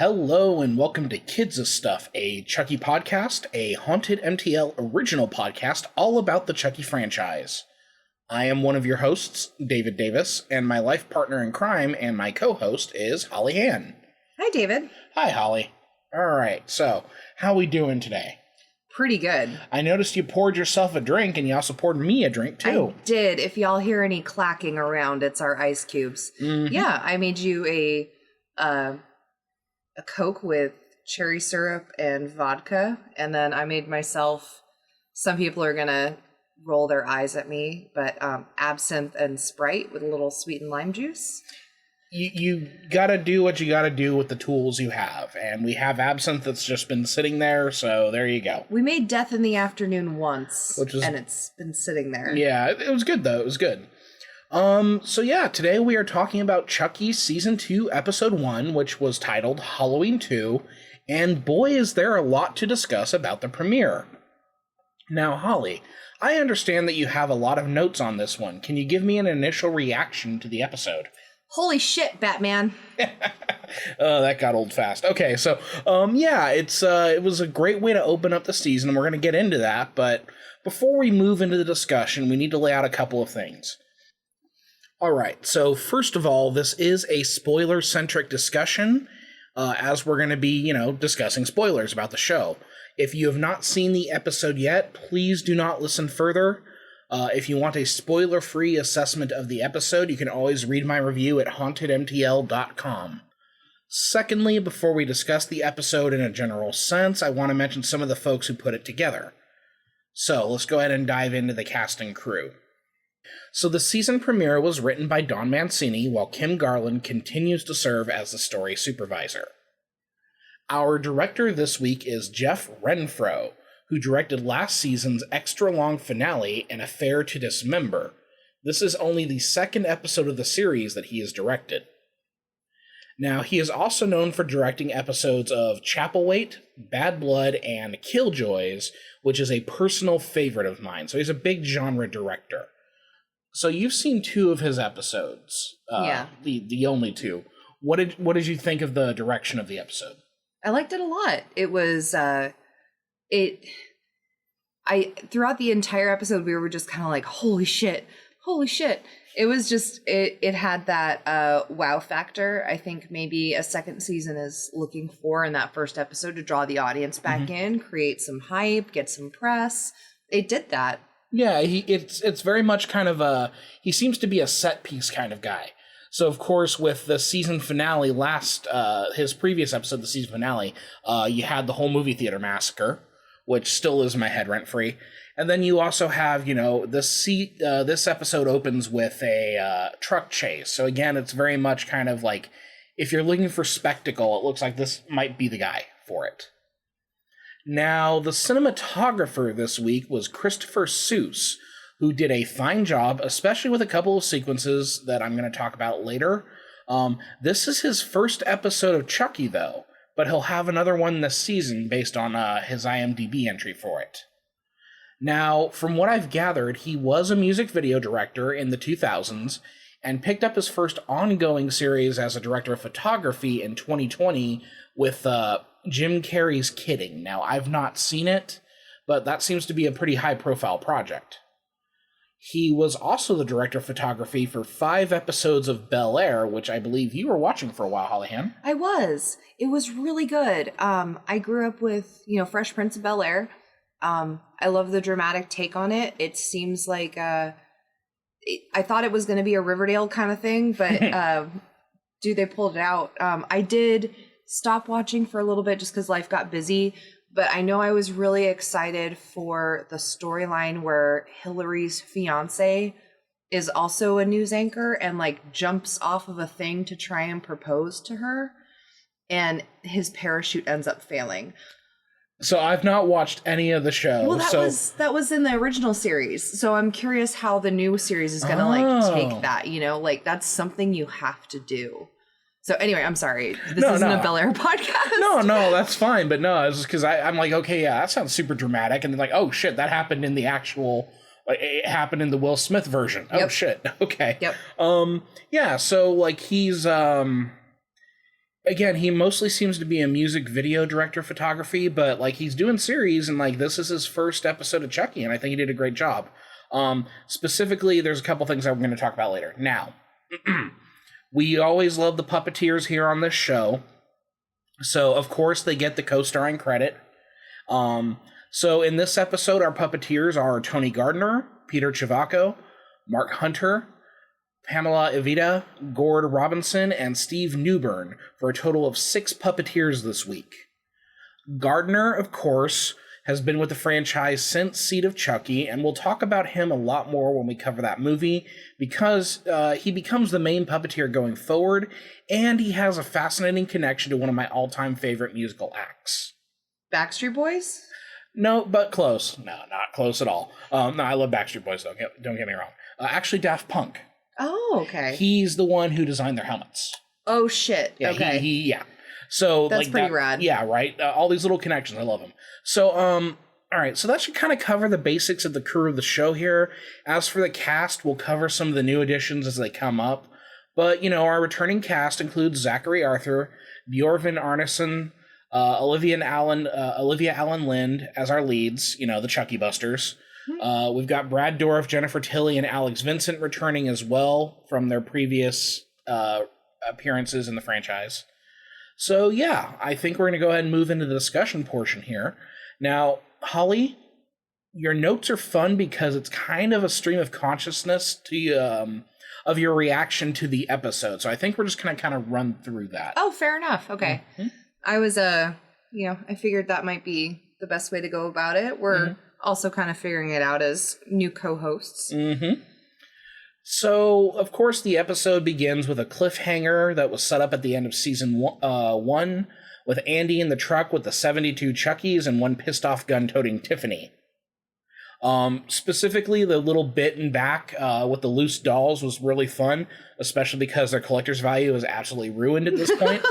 Hello and welcome to Kids of Stuff, a Chucky Podcast, a HauntedMTL original podcast all about the Chucky franchise. I am one of your hosts, David Davis, and my life partner in crime and my co-host is Holly Ann. Hi, David. Hi, Holly. Alright, so, how we doing today? Pretty good. I noticed you poured yourself a drink, and you also poured me a drink, too. I did. If y'all hear any clacking around, it's our ice cubes. Mm-hmm. Yeah, I made you a Coke with cherry syrup and vodka, and then I made myself, some people are gonna roll their eyes at me, but absinthe and Sprite with a little sweetened lime juice. You gotta do what you gotta do with the tools you have, and we have absinthe that's just been sitting there, so there you go. We made Death in the Afternoon once, and it's been sitting there. Yeah, it was good, though. It was good. So yeah, today we are talking about Chucky Season 2, Episode 1, which was titled Halloween 2, and boy is there a lot to discuss about the premiere. Now, Holly, I understand that you have a lot of notes on this one. Can you give me an initial reaction to the episode? Holy shit, Batman. Oh, that got old fast. Okay, so, yeah, it was a great way to open up the season, and we're going to get into that, but before we move into the discussion, we need to lay out a couple of things. Alright, so first of all, this is a spoiler-centric discussion, as we're going to be, discussing spoilers about the show. If you have not seen the episode yet, please do not listen further. If you want a spoiler-free assessment of the episode, you can always read my review at HauntedMTL.com. Secondly, before we discuss the episode in a general sense, I want to mention some of the folks who put it together. So, let's go ahead and dive into the cast and crew. So the season premiere was written by Don Mancini, while Kim Garland continues to serve as the story supervisor. Our director this week is Jeff Renfro, who directed last season's extra-long finale, An Affair to Dismember. This is only the second episode of the series that he has directed. Now, he is also known for directing episodes of Chapelwaite, Bad Blood, and Killjoys, which is a personal favorite of mine, so he's a big genre director. So you've seen two of his episodes. Yeah. The only two. What did you think of the direction of the episode? I liked it a lot. It was throughout the entire episode we were just kind of like, holy shit. It was just it had that wow factor. I think maybe a second season is looking for in that first episode to draw the audience back in, create some hype, get some press. It did that. Yeah, it's very much kind of he seems to be a set piece kind of guy. So of course with the season finale his previous episode, the season finale, you had the whole movie theater massacre, which still is in my head rent free. And then you also have, this episode opens with a truck chase. So again, it's very much kind of like, if you're looking for spectacle, it looks like this might be the guy for it. Now, the cinematographer this week was Christopher Seuss, who did a fine job, especially with a couple of sequences that I'm going to talk about later. This is his first episode of Chucky, though, but he'll have another one this season based on his IMDb entry for it. Now, from what I've gathered, he was a music video director in the 2000s and picked up his first ongoing series as a director of photography in 2020 with Jim Carrey's Kidding. Now, I've not seen it, but that seems to be a pretty high-profile project. He was also the director of photography for 5 episodes of Bel-Air, which I believe you were watching for a while, Holly Ann. I was. It was really good. I grew up with, Fresh Prince of Bel-Air. I love the dramatic take on it. It seems like I thought it was going to be a Riverdale kind of thing, but they pulled it out. I did stop watching for a little bit just because life got busy, but I know I was really excited for the storyline where Hillary's fiance is also a news anchor and jumps off of a thing to try and propose to her, and his parachute ends up failing. So I've not watched any of the show. Well, that was in the original series. So I'm curious how the new series is going to take that, that's something you have to do. So anyway, I'm sorry. This isn't a Bel-Air podcast. No, that's fine. But no, it's just because I'm like, okay, yeah, that sounds super dramatic. And then oh shit, that happened in the actual, it happened in the Will Smith version. Yep. Oh shit. Okay. Yep. Yeah. So he's, again, he mostly seems to be a music video director of photography, but like he's doing series, and like this is his first episode of Chucky, and I think he did a great job. Specifically, there's a couple things I'm going to talk about later. Now, we always love the Puppeteers here on this show, so of course they get the co-starring credit. So in this episode, our Puppeteers are Tony Gardner, Peter Chivacco, Mark Hunter, Pamela Evita, Gord Robinson, and Steve Newburn, for a total of 6 Puppeteers this week. Gardner, of course, has been with the franchise since Seed of Chucky, and we'll talk about him a lot more when we cover that movie, because he becomes the main puppeteer going forward, and he has a fascinating connection to one of my all-time favorite musical acts. Backstreet Boys? No, but close. No, not close at all. No, I love Backstreet Boys, though. Don't get me wrong. Actually, Daft Punk. Oh, okay. He's the one who designed their helmets. Oh, shit. Yeah, okay. Yeah. So that's like pretty rad. Yeah, right? All these little connections. I love them. So, all right. So that should kind of cover the basics of the crew of the show here. As for the cast, we'll cover some of the new additions as they come up. But, our returning cast includes Zachary Arthur, Bjorvin Arneson, Olivia Allen Lind as our leads, the Chucky Busters. We've got Brad Dourif, Jennifer Tilly, and Alex Vincent returning as well from their previous appearances in the franchise. So yeah, I think we're going to go ahead and move into the discussion portion here. Now, Holly, your notes are fun because it's kind of a stream of consciousness to of your reaction to the episode. So I think we're just going to kind of run through that. Oh, fair enough. Okay. Mm-hmm. I was, I figured that might be the best way to go about it. We're also kind of figuring it out as new co-hosts. Mm-hmm. So, of course, the episode begins with a cliffhanger that was set up at the end of season 1, with Andy in the truck with the 72 Chuckies and one pissed-off gun-toting Tiffany. Specifically, the little bit in back with the loose dolls was really fun, especially because their collector's value is absolutely ruined at this point.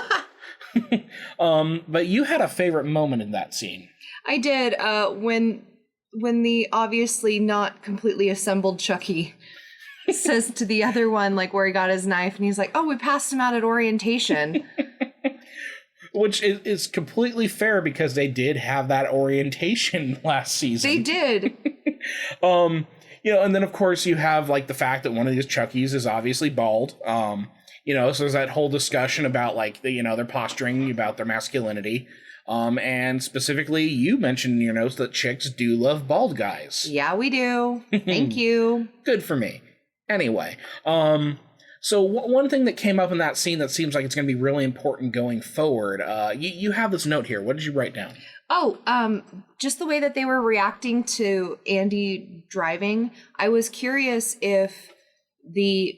But you had a favorite moment in that scene. I did, when the obviously not completely assembled Chucky says to the other one, like, where he got his knife, and he's like, oh, we passed him out at orientation. Which is completely fair because they did have that orientation last season. They did. And then of course you have like the fact that one of these Chuckies is obviously bald. So there's that whole discussion about like they're posturing about their masculinity. And specifically you mentioned in your notes that chicks do love bald guys. Yeah, we do. Thank you. Good for me. Anyway, so one thing that came up in that scene that seems like it's going to be really important going forward, you have this note here. What did you write down? Oh, just the way that they were reacting to Andy driving. I was curious if the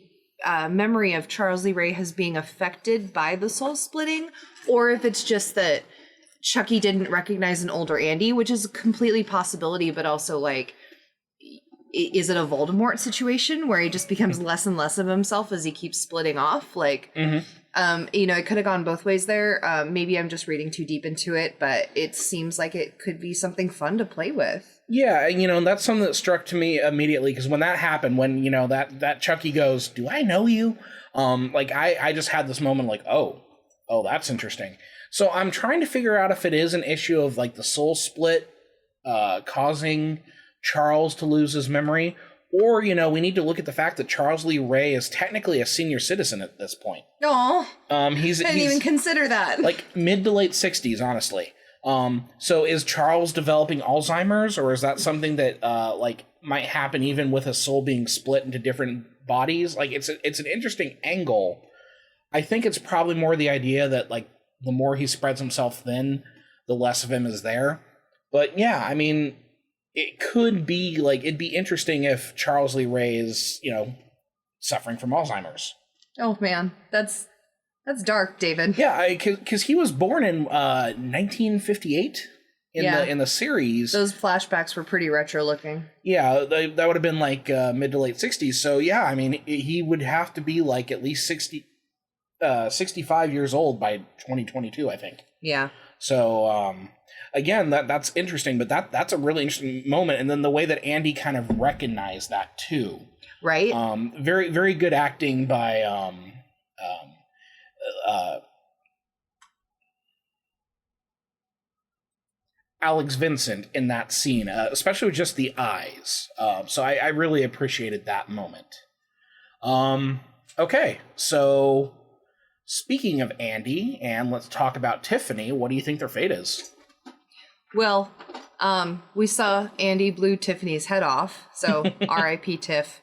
memory of Charles Lee Ray has being affected by the soul splitting, or if it's just that Chucky didn't recognize an older Andy, which is a completely possibility, but also like, is it a Voldemort situation where he just becomes less and less of himself as he keeps splitting off? Like, it could have gone both ways there. Maybe I'm just reading too deep into it, but it seems like it could be something fun to play with. Yeah, and that's something that struck to me immediately, because when that happened, when, that Chucky goes, do I know you? I just had this moment like, oh, that's interesting. So I'm trying to figure out if it is an issue of, like, the soul split causing Charles to lose his memory, or, we need to look at the fact that Charles Lee Ray is technically a senior citizen at this point. Aw. I didn't even consider that. Like, mid to late 60s, honestly. So is Charles developing Alzheimer's, or is that something that, might happen even with his soul being split into different bodies? Like, it's an interesting angle. I think it's probably more the idea that, like, the more he spreads himself thin, the less of him is there. But yeah, I mean, it could be like, it'd be interesting if Charles Lee Ray is, suffering from Alzheimer's. Oh man, that's dark, David. Yeah, because he was born in 1958 in the series. Those flashbacks were pretty retro looking. Yeah, that would have been like mid to late 60s. So yeah, I mean, he would have to be like at least 65 years old by 2022, I think. Yeah. So, again, that's interesting, but that's a really interesting moment. And then the way that Andy kind of recognized that too. Right. Very, very good acting by Alex Vincent in that scene, especially with just the eyes. So I really appreciated that moment. Okay, so speaking of Andy, and let's talk about Tiffany, what do you think their fate is? Well, we saw Andy blew Tiffany's head off, so R.I.P. Tiff.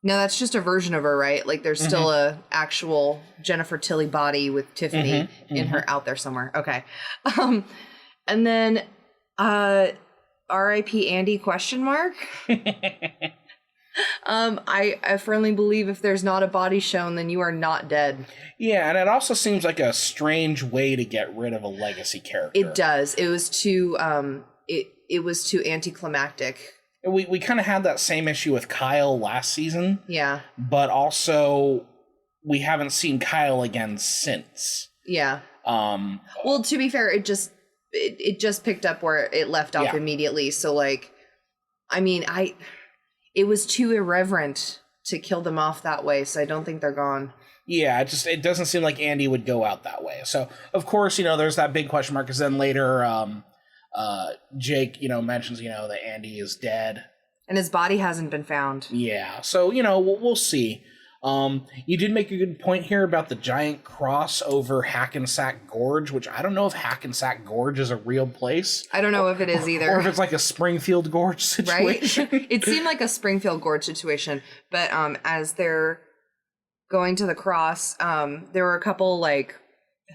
No, that's just a version of her, right? Like, there's still a actual Jennifer Tilly body with Tiffany in her out there somewhere. Okay. And then, R.I.P. Andy ? I firmly believe if there's not a body shown, then you are not dead. Yeah, and it also seems like a strange way to get rid of a legacy character. It does. It was too, it was too anticlimactic. We kind of had that same issue with Kyle last season. Yeah. But also, we haven't seen Kyle again since. Yeah. Well, to be fair, it just picked up where it left off immediately. So, like, I mean, it was too irreverent to kill them off that way, so I don't think they're gone. Yeah, it doesn't seem like Andy would go out that way. So, of course, there's that big question mark, because then later, Jake, mentions, that Andy is dead. And his body hasn't been found. Yeah, so, we'll see. You did make a good point here about the giant cross over Hackensack Gorge, which I don't know if Hackensack Gorge is a real place. I don't know if it is either. Or if it's like a Springfield Gorge situation. Right? It seemed like a Springfield Gorge situation, but as they're going to the cross, there were a couple, like,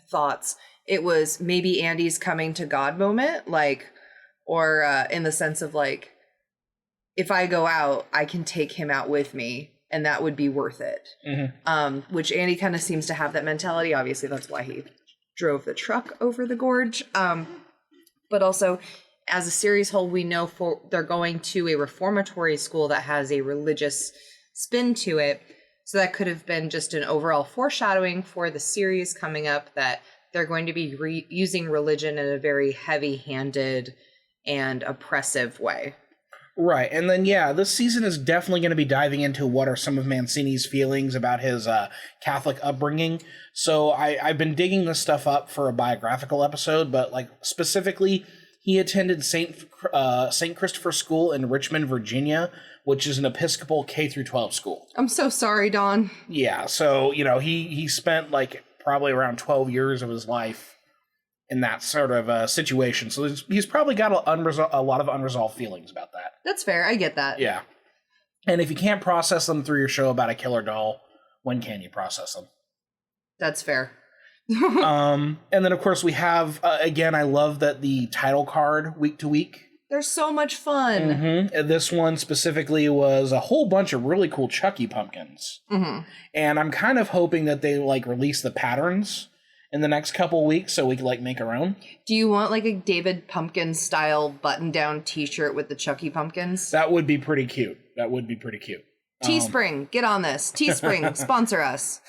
thoughts. It was maybe Andy's coming to God moment, like, or in the sense of, like, if I go out, I can take him out with me, and that would be worth it. Which Andy kind of seems to have that mentality. Obviously, that's why he drove the truck over the gorge. But also, as a series whole, we know they're going to a reformatory school that has a religious spin to it. So that could have been just an overall foreshadowing for the series coming up, that they're going to be using religion in a very heavy-handed and oppressive way. Right, and then, this season is definitely going to be diving into what are some of Mancini's feelings about his Catholic upbringing. So I've been digging this stuff up for a biographical episode, but, like, specifically, he attended St. Christopher School in Richmond, Virginia, which is an Episcopal K-12 school. I'm so sorry, Don. Yeah, so, he spent, like, probably around 12 years of his life in that sort of situation. So he's probably got a lot of unresolved feelings about that. That's fair. I get that. Yeah. And if you can't process them through your show about a killer doll, when can you process them? That's fair. And then, of course, we have, again, I love that the title card week to week. They're so much fun. And this one specifically was a whole bunch of really cool Chucky pumpkins. And I'm kind of hoping that they, like, release the patterns in the next couple weeks so we can, like, make our own. Do you want, like, a David Pumpkin style button-down t-shirt with the Chucky pumpkins? That would be pretty cute. Teespring, get on this. Teespring, sponsor us.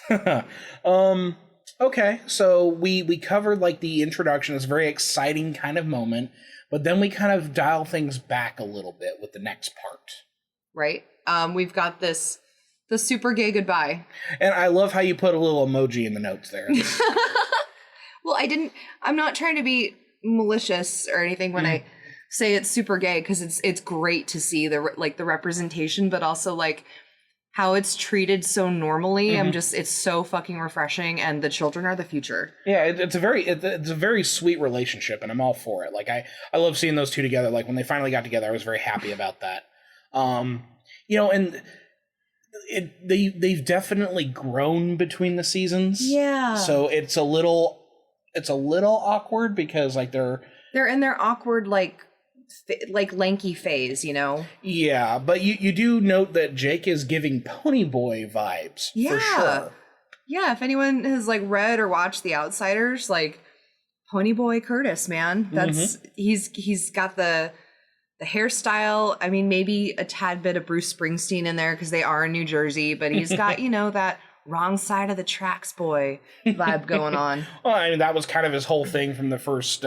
Okay, so we covered, like, the introduction, this very exciting kind of moment, but then we kind of dial things back a little bit with the next part. Right. We've got the super gay goodbye. And I love how you put a little emoji in the notes there. Well, I'm not trying to be malicious or anything when I say it's super gay, because it's great to see the representation, but also, like, how it's treated so normally. It's so fucking refreshing, and the children are the future. Yeah, it's a very sweet relationship, and I'm all for it. Like, I love seeing those two together. Like, when they finally got together, I was very happy about that. And they've definitely grown between the seasons. Yeah. So it's a little awkward, because, like, they're in their awkward, like lanky phase, Yeah, but you do note that Jake is giving Ponyboy vibes, for sure. Yeah, if anyone has, like, read or watched The Outsiders, like, Ponyboy Curtis, man, that's he's got the hairstyle. I mean, maybe a tad bit of Bruce Springsteen in there, because they are in New Jersey, but he's got that wrong side of the tracks boy vibe going on. Well, I mean, that was kind of his whole thing from the first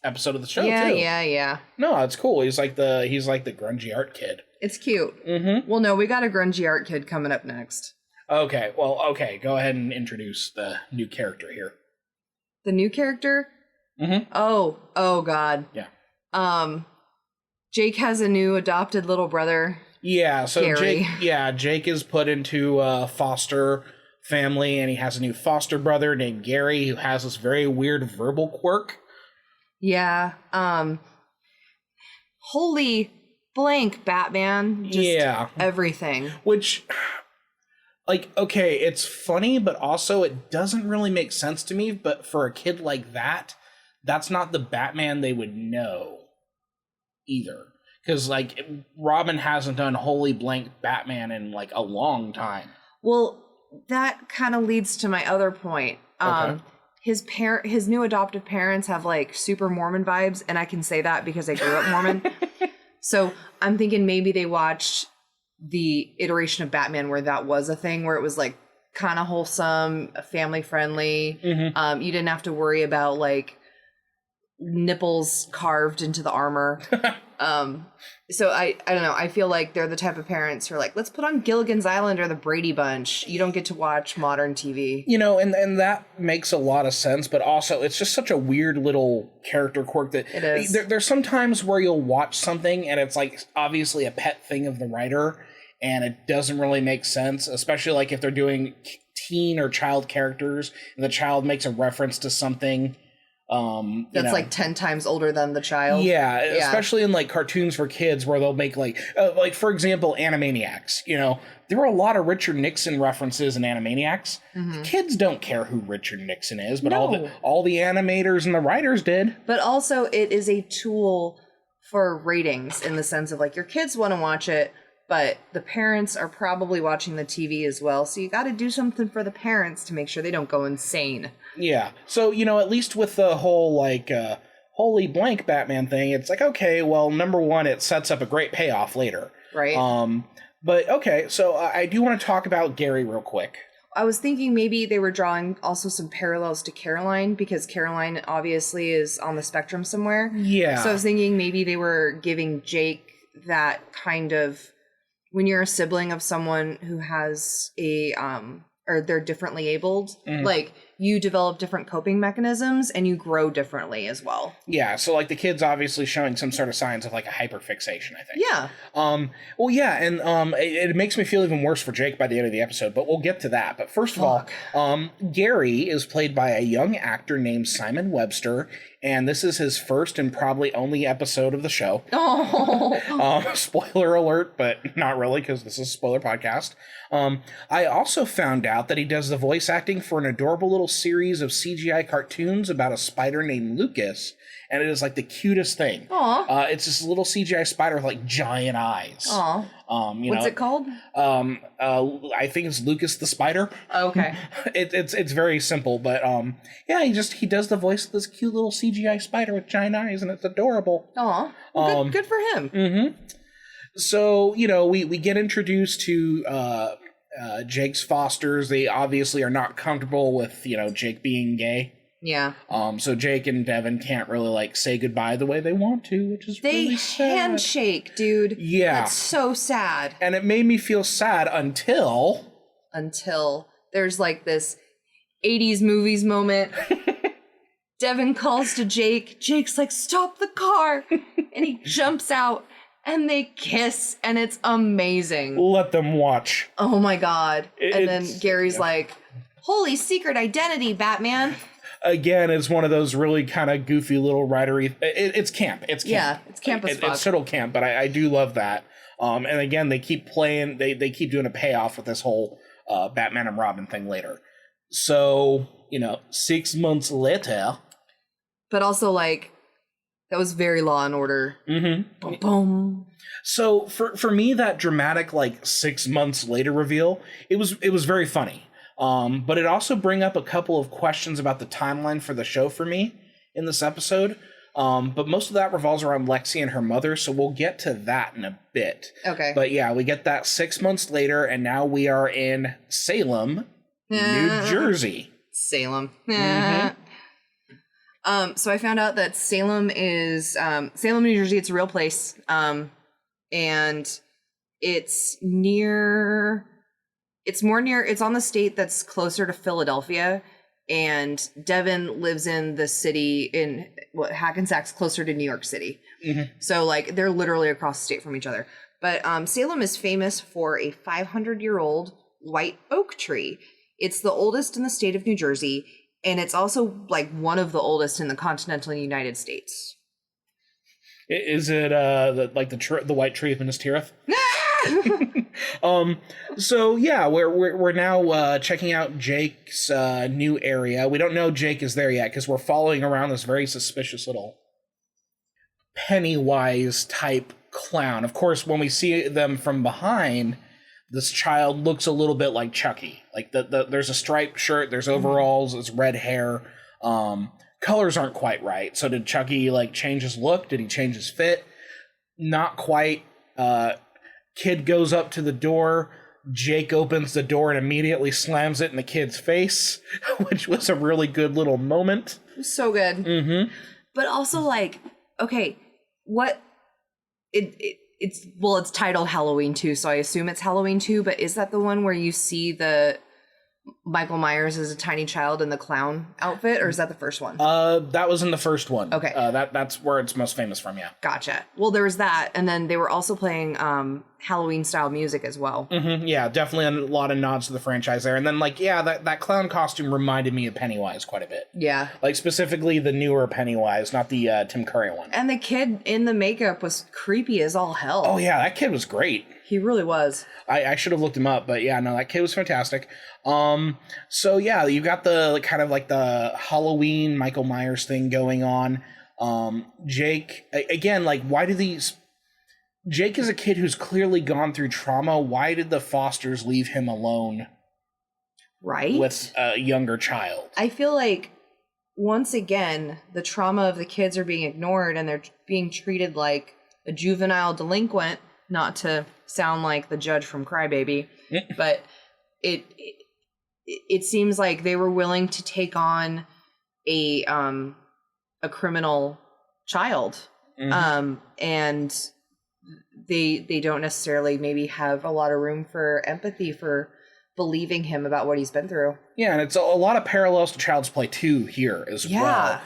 episode of the show, too. Yeah. No, it's cool. He's like the grungy art kid. It's cute. Well, no, we got a grungy art kid coming up next. Okay. Go ahead and introduce the new character here. The new character? Mm-hmm. Oh God. Yeah. Jake has a new adopted little brother. Yeah, so Gary. Jake is put into a foster family, and he has a new foster brother named Gary, who has this very weird verbal quirk. Yeah. Holy blank, Batman. Just everything. Which, like, okay, it's funny, but also it doesn't really make sense to me, but for a kid like that, that's not the Batman they would know either. Because, like, Robin hasn't done Holy Blank Batman in, like, a long time. Well, that kind of leads to my other point. Okay. His new adoptive parents have, like, super Mormon vibes, and I can say that because I grew up Mormon. So I'm thinking maybe they watched the iteration of Batman where that was a thing, where it was, like, kind of wholesome, family-friendly. Mm-hmm. You didn't have to worry about, like, nipples carved into the armor. So I don't know. I feel like they're the type of parents who are like, let's put on Gilligan's Island or the Brady Bunch. You don't get to watch modern TV. You know, and that makes a lot of sense, but also it's just such a weird little character quirk that it is. There's some times where you'll watch something and it's like obviously a pet thing of the writer and it doesn't really make sense, especially like if they're doing teen or child characters and the child makes a reference to something that's like 10 times older than the child. Yeah, especially in like cartoons for kids where they'll make like for example, Animaniacs. You know, there were a lot of Richard Nixon references in Animaniacs. Mm-hmm. Kids don't care who Richard Nixon is, but all the animators and the writers did. But also it is a tool for ratings in the sense of like your kids want to watch it, but the parents are probably watching the TV as well. So you got to do something for the parents to make sure they don't go insane. Yeah. So, you know, at least with the whole, like, Holy Blank Batman thing, it's like, okay, well, number one, it sets up a great payoff later. Right. But, okay, so I do want to talk about Gary real quick. I was thinking maybe they were drawing also some parallels to Caroline, because Caroline obviously is on the spectrum somewhere. Yeah. So I was thinking maybe they were giving Jake that kind of, when you're a sibling of someone who has a, or they're differently abled, like you develop different coping mechanisms and you grow differently as well. Yeah, so like the kid's obviously showing some sort of signs of like a hyperfixation, I think. Yeah. Well, yeah, and it makes me feel even worse for Jake by the end of the episode, but we'll get to that. But first of all, Gary is played by a young actor named Simon Webster, and this is his first and probably only episode of the show. Oh. Spoiler alert, but not really, because this is a spoiler podcast. I also found out that he does the voice acting for an adorable little series of CGI cartoons about a spider named Lucas, and it is like the cutest thing. Aw. It's this little CGI spider with like giant eyes. Aw. What's it called? I think it's Lucas the Spider. Oh, okay. It's very simple, but yeah, he does the voice of this cute little CGI spider with giant eyes, and it's adorable. Aw. Well, good for him. Mm-hmm. So, you know, we get introduced to Jake's fosters. They obviously are not comfortable with, you know, Jake being gay. Yeah. So Jake and Devin can't really like say goodbye the way they want to, which is really sad. They handshake, dude. Yeah. That's so sad. And it made me feel sad until there's like this 80s movies moment. Devin calls to Jake. Jake's like, "Stop the car." And he jumps out and they kiss and it's amazing. Let them watch. Oh my God. And then Gary's like, "Holy secret identity, Batman." Again, it's one of those really kind of goofy little writery. It's camp. It's camp. Yeah, it's camp as fuck. It's total camp, but I do love that. And again, they keep playing. They keep doing a payoff with this whole Batman and Robin thing later. So, you know, 6 months later. But also, like, that was very Law and Order. Mm-hmm. Boom, boom. So for me, that dramatic like 6 months later reveal, it was very funny. But it also bring up a couple of questions about the timeline for the show for me in this episode. But most of that revolves around Lexi and her mother, so we'll get to that in a bit. Okay. But yeah, we get that 6 months later, and now we are in Salem, New Jersey. Salem. Mm-hmm. So I found out that Salem is Salem, New Jersey. It's a real place, and it's near. It's more near. It's on the state that's closer to Philadelphia, and Devin lives in the city in Hackensack's closer to New York City. So like they're literally across the state from each other. But Salem is famous for a 500-year-old white oak tree. It's the oldest in the state of New Jersey, and it's also like one of the oldest in the continental United States. Is it the white tree of Minas Tirith? So yeah, we're now checking out Jake's new area. We don't know Jake is there yet because we're following around this very suspicious little Pennywise type clown. Of course, when we see them from behind, this child looks a little bit like Chucky. Like there's a striped shirt, there's overalls, it's red hair. Colors aren't quite right. So did Chucky like change his look? Did he change his fit? Not quite. Kid goes up to the door. Jake opens the door and immediately slams it in the kid's face, which was a really good little moment. So good. But also like, okay, what it's titled Halloween 2, so I assume it's Halloween 2, but is that the one where you see the Michael Myers as a tiny child in the clown outfit, or is that the first one? That was in the first one. Okay. That's where it's most famous from, yeah. Gotcha. Well, there was that, and then they were also playing Halloween-style music as well. Yeah, definitely a lot of nods to the franchise there. And then, like, yeah, that clown costume reminded me of Pennywise quite a bit. Yeah. Like, specifically the newer Pennywise, not the Tim Curry one. And the kid in the makeup was creepy as all hell. Oh, yeah, that kid was great. He really was. I should have looked him up, but yeah, no, that kid was fantastic. So yeah, you got the kind of like the Halloween Michael Myers thing going on. Jake, again, like, why do these... Jake is a kid who's clearly gone through trauma. Why did the Fosters leave him alone? Right? With a younger child. I feel like, once again, the trauma of the kids are being ignored and they're being treated like a juvenile delinquent, not to sound like the judge from Crybaby, but it seems like they were willing to take on a criminal child. And they don't necessarily maybe have a lot of room for empathy for believing him about what he's been through. Yeah, and it's a lot of parallels to Child's Play 2 here as well.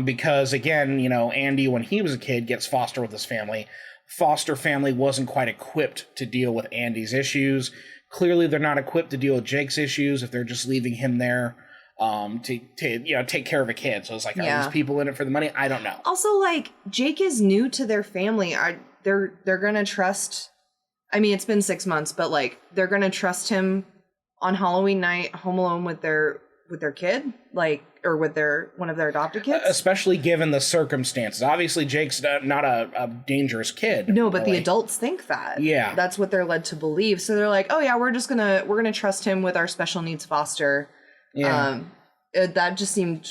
Because again, you know, Andy, when he was a kid, gets foster with his family. Foster family wasn't quite equipped to deal with Andy's issues. Clearly, they're not equipped to deal with Jake's issues if they're just leaving him there to you know, take care of a kid. So it's like, are these people in it for the money? I don't know. Also, like, Jake is new to their family. They're gonna trust. I mean, it's been 6 months, but like, they're gonna trust him on Halloween night, home alone with their kid, like, or with one of their adopted kids. Especially given the circumstances. Obviously, Jake's not a dangerous kid. No, but the adults think that. Yeah, that's what they're led to believe. So they're like, oh yeah, we're gonna trust him with our special needs foster. Yeah, that just seemed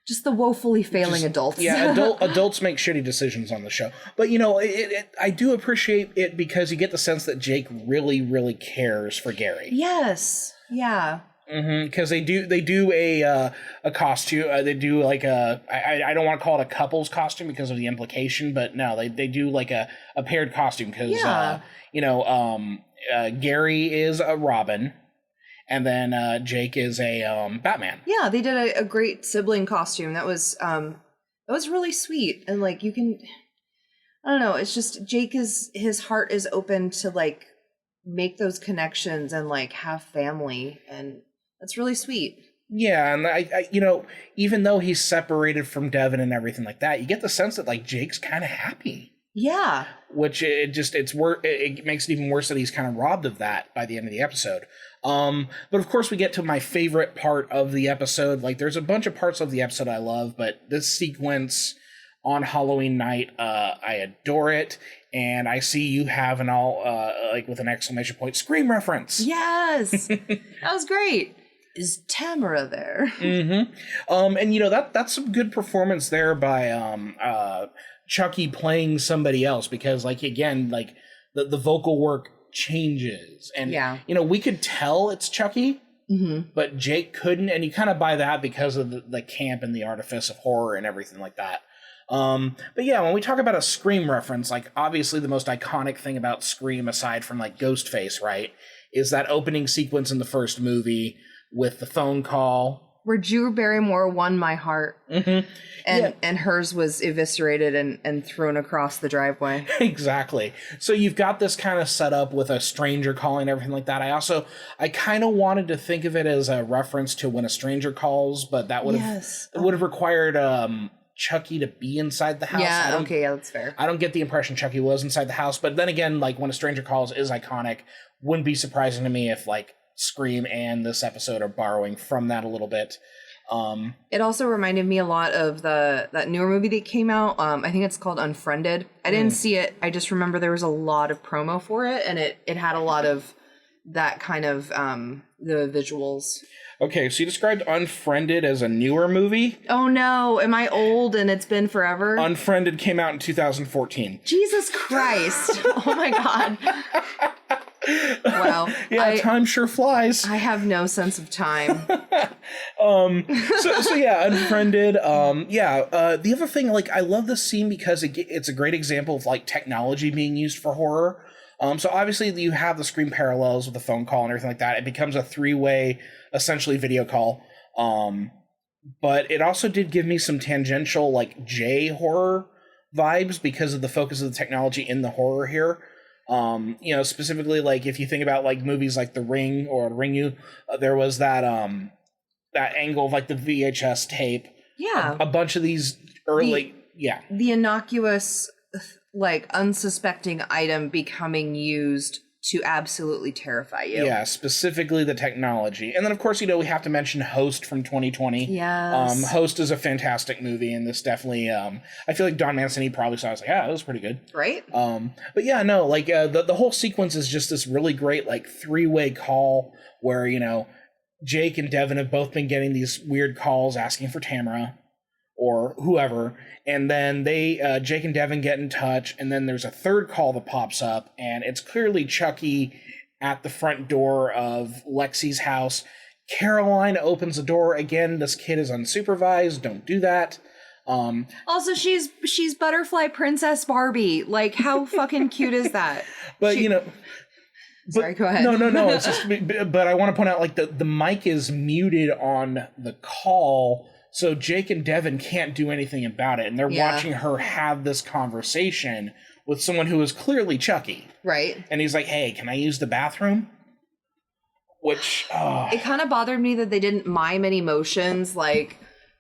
just the woefully failing adults. Yeah, adults make shitty decisions on the show. But you know, I do appreciate it because you get the sense that Jake really, really cares for Gary. Yes. Yeah. Because they do a costume. They do like I don't want to call it a couple's costume because of the implication, but no, they do like a paired costume because you know, Gary is a Robin, and then Jake is a Batman. Yeah, they did a great sibling costume. That was really sweet, and like, you can, I don't know, it's just Jake his heart is open to like make those connections and like have family, and that's really sweet. Yeah, and I you know, even though he's separated from Devin and everything like that, you get the sense that like Jake's kind of happy. Yeah. Which it makes it even worse that he's kind of robbed of that by the end of the episode. But of course we get to my favorite part of the episode. Like, there's a bunch of parts of the episode I love, but this sequence on Halloween night, I adore it. And I see you have an all, like with an exclamation point, Scream reference. Yes. That was great. Is Tamara there? And you know, that's some good performance there by Chucky playing somebody else, because like, again, like the vocal work changes, and you know, we could tell it's Chucky, but Jake couldn't, and you kind of buy that because of the camp and the artifice of horror and everything like that. But yeah, when we talk about a Scream reference, like, obviously the most iconic thing about Scream, aside from like Ghostface, right, is that opening sequence in the first movie with the phone call where Drew Barrymore won my heart. Mm-hmm. And hers was eviscerated and thrown across the driveway. Exactly. So you've got this kind of set up with a stranger calling and everything like that. I kind of wanted to think of it as a reference to When a Stranger Calls, but that would have it would have required Chucky to be inside the house. Yeah, okay, that's fair. I don't get the impression Chucky was inside the house, but then again, like, When a Stranger Calls is iconic. Wouldn't be surprising to me if, like, Scream and this episode are borrowing from that a little bit. It also reminded me a lot of that newer movie that came out. I think it's called Unfriended. I didn't see it. I just remember there was a lot of promo for it, and it had a lot of that kind of the visuals. Okay, so you described Unfriended as a newer movie? Oh no, am I old and it's been forever? Unfriended came out in 2014. Jesus Christ. Oh my God. Wow. Yeah, time sure flies. I have no sense of time. So yeah, Unfriended. The other thing, like, I love this scene because it's a great example of, like, technology being used for horror. So obviously you have the Scream parallels with the phone call and everything like that. It becomes a 3-way, essentially, video call. But it also did give me some tangential, like, J horror vibes because of the focus of the technology in the horror here. Specifically, like, if you think about, like, movies like The Ring or Ringu, there was that angle of, like, the VHS tape. Yeah. A bunch of these early, the innocuous, like, unsuspecting item becoming used to absolutely terrify you. Yeah, specifically the technology. And then, of course, we have to mention Host from 2020. Yes. Host is a fantastic movie, and this definitely, I feel like Don Mancini probably saw it. I was like, that was pretty good. Right? But yeah, no, like, the whole sequence is just this really great, like, 3-way call where, Jake and Devin have both been getting these weird calls asking for Tamara or whoever, and then Jake and Devin get in touch, and then there's a third call that pops up, and it's clearly Chucky at the front door of Lexi's house. Caroline opens the door again. This kid is unsupervised. Don't do that. Also, she's Butterfly Princess Barbie. Like, how fucking cute is that? But Sorry, go ahead. No. It's just, but I want to point out, like, the mic is muted on the call. So Jake and Devin can't do anything about it, and they're watching her have this conversation with someone who is clearly Chucky. Right. And he's like, hey, can I use the bathroom? Which, It kind of bothered me that they didn't mime any motions, like,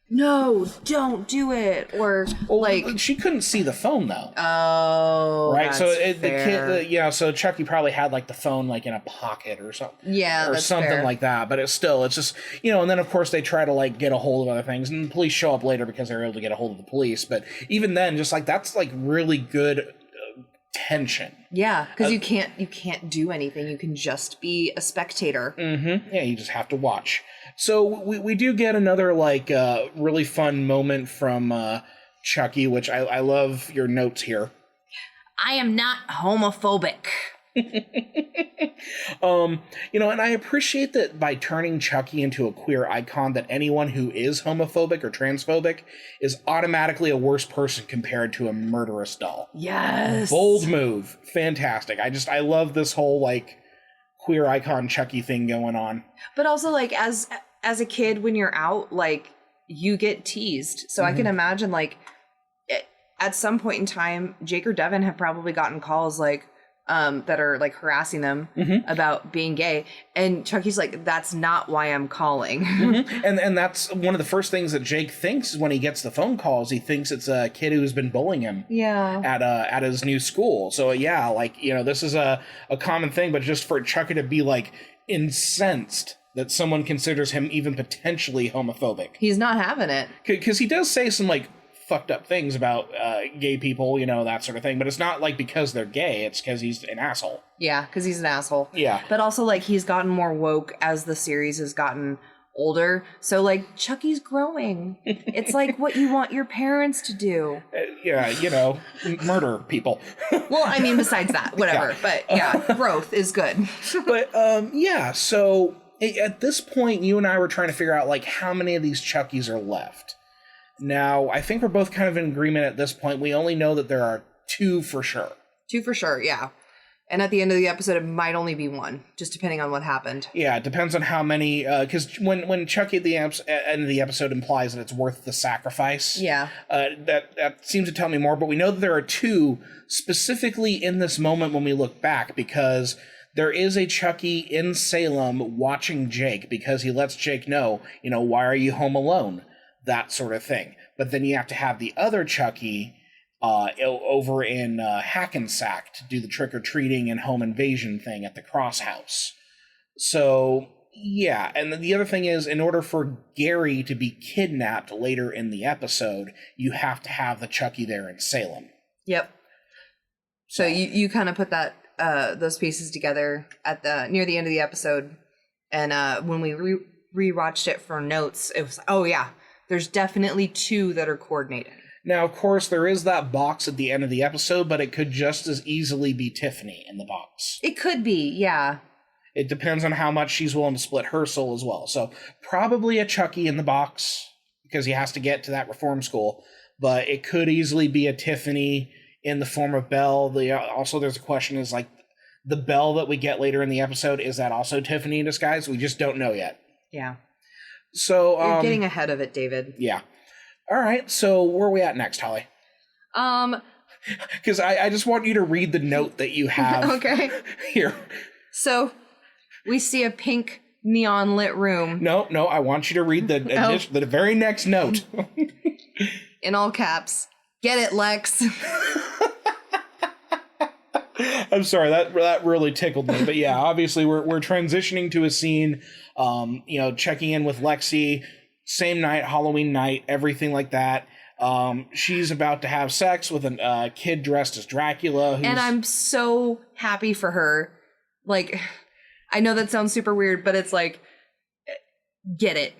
no, don't do it, or, like... She couldn't see the phone, though. Oh, right, that's so fair. so Chucky probably had, like, the phone, like, in a pocket or something. Yeah, or that's something fair. like that, but it's just, and then, of course, they try to, like, get a hold of other things, and the police show up later because they're able to get a hold of the police, but even then, just, like, that's, like, really good tension. Yeah, because you can't do anything. You can just be a spectator. Mm-hmm. Yeah, you just have to watch. So we do get another, like, really fun moment from Chucky, which I love your notes here. I am not homophobic. And I appreciate that by turning Chucky into a queer icon, that anyone who is homophobic or transphobic is automatically a worse person compared to a murderous doll. Yes. Bold move. Fantastic. I love this whole, like, queer icon Chucky thing going on. But also, like, as a kid, when you're out, like, you get teased. So I can imagine, like, at some point in time, Jake or Devin have probably gotten calls, like, that are, like, harassing them about being gay, and Chucky's like, that's not why I'm calling. And that's one of the first things that Jake thinks when he gets the phone calls. He thinks it's a kid who's been bullying him at his new school. So yeah, like, this is a common thing, but just for Chucky to be, like, incensed that someone considers him even potentially homophobic. He's not having it. Because he does say some, like, fucked up things about gay people, that sort of thing. But it's not, like, because they're gay. It's because he's an asshole. Yeah, because he's an asshole. Yeah. But also, like, he's gotten more woke as the series has gotten older. So, like, Chucky's growing. It's like what you want your parents to do. Murder people. Well, I mean, besides that, whatever. Yeah. But, yeah, growth is good. But, so at this point, you and I were trying to figure out, like, how many of these Chuckies are left. Now, I think we're both kind of in agreement at this point. We only know that there are 2 for sure. 2 for sure, yeah. And at the end of the episode, it might only be one, just depending on what happened. Yeah, it depends on how many, because when Chucky at the end of the episode implies that it's worth the sacrifice, that seems to tell me more, but we know that there are two specifically in this moment when we look back, because there is a Chucky in Salem watching Jake, because he lets Jake know, why are you home alone? That sort of thing. But then you have to have the other Chucky over in Hackensack to do the trick-or-treating and home invasion thing at the Cross House. So, yeah. And the other thing is, in order for Gary to be kidnapped later in the episode, you have to have the Chucky there in Salem. Yep. So you kind of put that those pieces together at near the end of the episode. And when we rewatched it for notes, it was, oh yeah, there's definitely two that are coordinated. Now, of course, there is that box at the end of the episode, but it could just as easily be Tiffany in the box. It could be, yeah. It depends on how much she's willing to split her soul as well. So probably a Chucky in the box, because he has to get to that reform school. But it could easily be a Tiffany in the form of Belle. Also, there's a question is, like, the Belle that we get later in the episode, is that also Tiffany in disguise? We just don't know yet. Yeah. So you're getting ahead of it, David. Yeah. All right, so where are we at next, Holly? Because I just want you to read the note that you have. Okay. Here. So, we see a pink neon lit room. No, I want you to read the very next note. In all caps. Get it, Lex. I'm sorry, that really tickled me. But yeah, obviously we're transitioning to a scene, checking in with Lexi. Same night, Halloween night, everything like that. She's about to have sex with a kid dressed as Dracula. And I'm so happy for her. Like, I know that sounds super weird, but it's like, get it.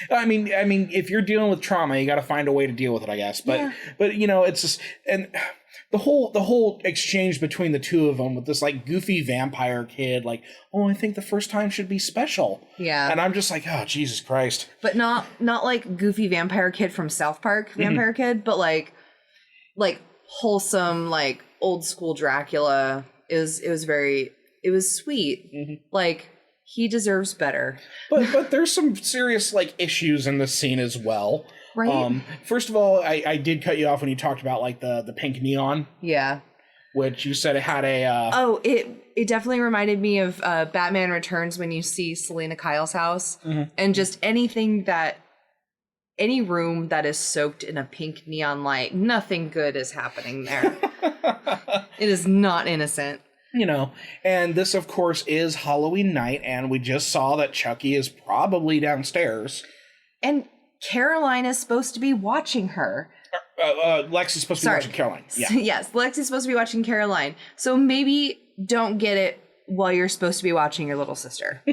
I mean, if you're dealing with trauma, you got to find a way to deal with it, I guess. But it's just, and the whole exchange between the two of them with this like goofy vampire kid, like, oh, I think the first time should be special. Yeah. And I'm just like, oh, Jesus Christ. But not like goofy vampire kid from South Park vampire kid, but like wholesome, like old school Dracula. It was sweet. Mm-hmm. Like, he deserves better. But there's some serious like issues in this scene as well. Right. First of all, I did cut you off when you talked about like the pink neon. Yeah. Which you said it had a. It definitely reminded me of Batman Returns when you see Selena Kyle's house, and just any room that is soaked in a pink neon light, nothing good is happening there. It is not innocent. And this, of course, is Halloween night, and we just saw that Chucky is probably downstairs. And Caroline is supposed to be watching her. Lexi's supposed to be watching Caroline. Yeah. Yes, Lexi's supposed to be watching Caroline. So maybe don't get it while you're supposed to be watching your little sister.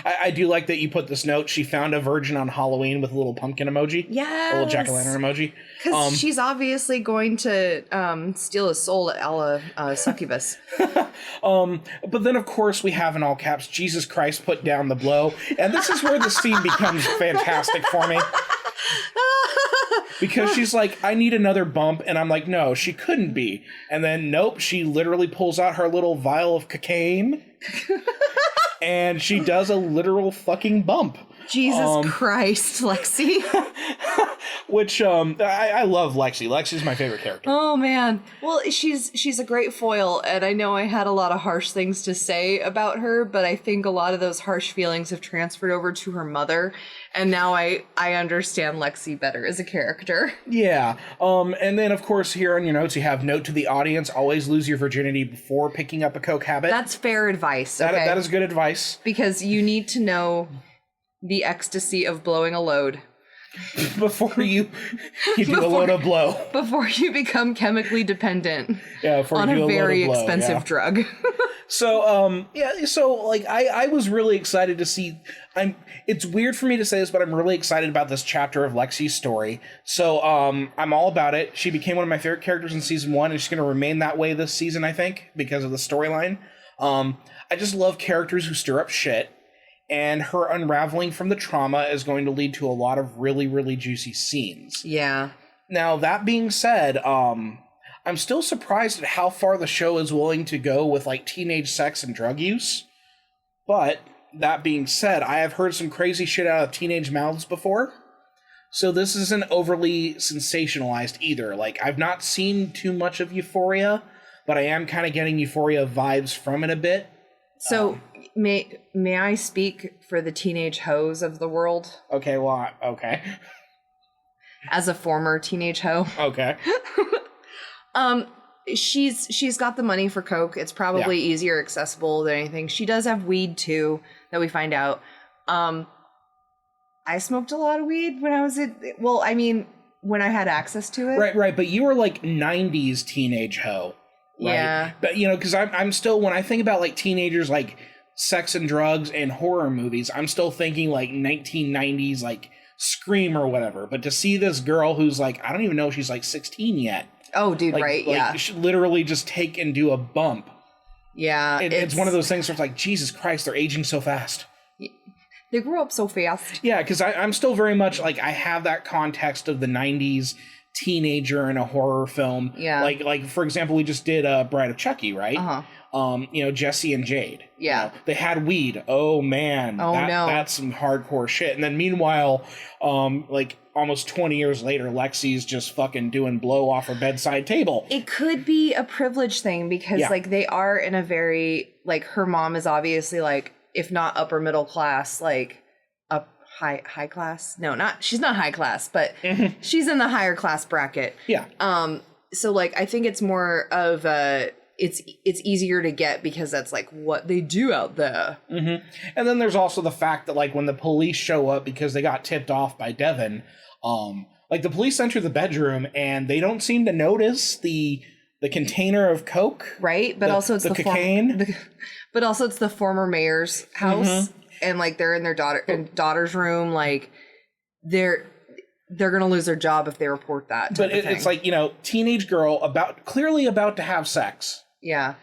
I do like that you put this note. She found a virgin on Halloween with a little pumpkin emoji. Yeah. A little jack-o'-lantern emoji. Because she's obviously going to steal his soul a la succubus. But then, of course, we have in all caps, Jesus Christ put down the blow. And this is where the scene becomes fantastic for me. Because she's like, I need another bump. And I'm like, no, she couldn't be. And then, nope, she literally pulls out her little vial of cocaine. And she does a literal fucking bump. Jesus Christ, Lexi. Which, I love Lexi. Lexi's my favorite character. Oh, man. Well, she's a great foil, and I know I had a lot of harsh things to say about her, but I think a lot of those harsh feelings have transferred over to her mother, and now I understand Lexi better as a character. Yeah. And then, of course, here on your notes, you have note to the audience, always lose your virginity before picking up a coke habit. That's fair advice, okay? That is good advice. Because you need to know the ecstasy of blowing a load. Before you do a load of blow. Before you become chemically dependent on a very expensive drug. So, I was really excited to see, it's weird for me to say this, but I'm really excited about this chapter of Lexi's story. So, I'm all about it. She became one of my favorite characters in season 1, and she's going to remain that way this season, I think, because of the storyline. I just love characters who stir up shit. And her unraveling from the trauma is going to lead to a lot of really, really juicy scenes. Yeah. Now, that being said, I'm still surprised at how far the show is willing to go with, like, teenage sex and drug use. But, that being said, I have heard some crazy shit out of teenage mouths before. So this isn't overly sensationalized either. Like, I've not seen too much of Euphoria, but I am kind of getting Euphoria vibes from it a bit. So, may I speak for the teenage hoes of the world? Okay, well, okay. As a former teenage hoe. Okay. She's got the money for coke. It's probably easier accessible than anything. She does have weed too, that we find out. I smoked a lot of weed when I was when I had access to it. Right, but you were like 90s teenage hoe. Right? Yeah. But, you know, because I'm still, when I think about like teenagers, like sex and drugs and horror movies, I'm still thinking like 1990s, like Scream or whatever. But to see this girl who's like, I don't even know if she's like 16 yet. Oh, dude, like, right, like, yeah. She should literally just take and do a bump. Yeah. It's one of those things where it's like, Jesus Christ, they're aging so fast. They grew up so fast. Yeah, because I'm still very much like, I have that context of the 90s teenager in a horror film. Yeah. Like for example, we just did Bride of Chucky, right? Uh-huh. You know, Jesse and Jade. Yeah. You know, they had weed. Oh man. Oh no. That's some hardcore shit. And then meanwhile, like almost 20 years later, Lexi's just fucking doing blow off her bedside table. It could be a privilege thing because like they are in a very, like, her mom is obviously like, if not upper middle class, like up high class. No, she's not high class, but she's in the higher class bracket. Yeah. So like I think it's more of it's easier to get because that's like what they do out there. Mm-hmm. And then there's also the fact that like when the police show up because they got tipped off by Devin, like the police enter the bedroom and they don't seem to notice the container of coke, right? But also it's the cocaine. But also it's the former mayor's house, and like they're in their daughter's room. Like they're gonna lose their job if they report that. But it's like, you know, teenage girl clearly about to have sex. Yeah.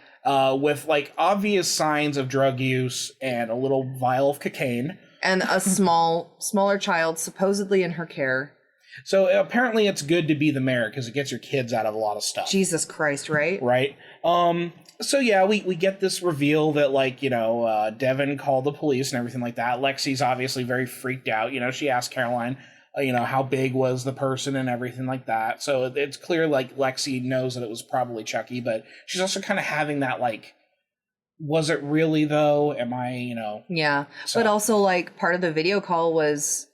With like obvious signs of drug use and a little vial of cocaine. And a smaller child supposedly in her care. So apparently it's good to be the mayor because it gets your kids out of a lot of stuff. Jesus Christ, right? Right. So yeah, we get this reveal that like, you know, Devin called the police and everything like that. Lexi's obviously very freaked out. You know, she asked Caroline, you know, how big was the person and everything like that. So it's clear like Lexi knows that it was probably Chucky, but she's also kind of having that like, was it really though? Am I, you know? Yeah. So. But also like part of the video call was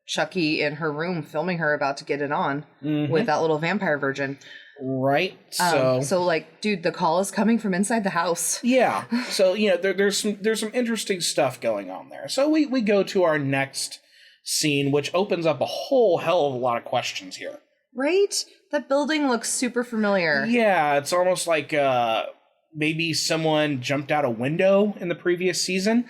Chucky in her room filming her about to get it on with that little vampire virgin. Right. So like, dude, the call is coming from inside the house. Yeah. So, you know, there's some interesting stuff going on there. So we go to our next scene, which opens up a whole hell of a lot of questions here. Right? That building looks super familiar. Yeah, it's almost like maybe someone jumped out a window in the previous season.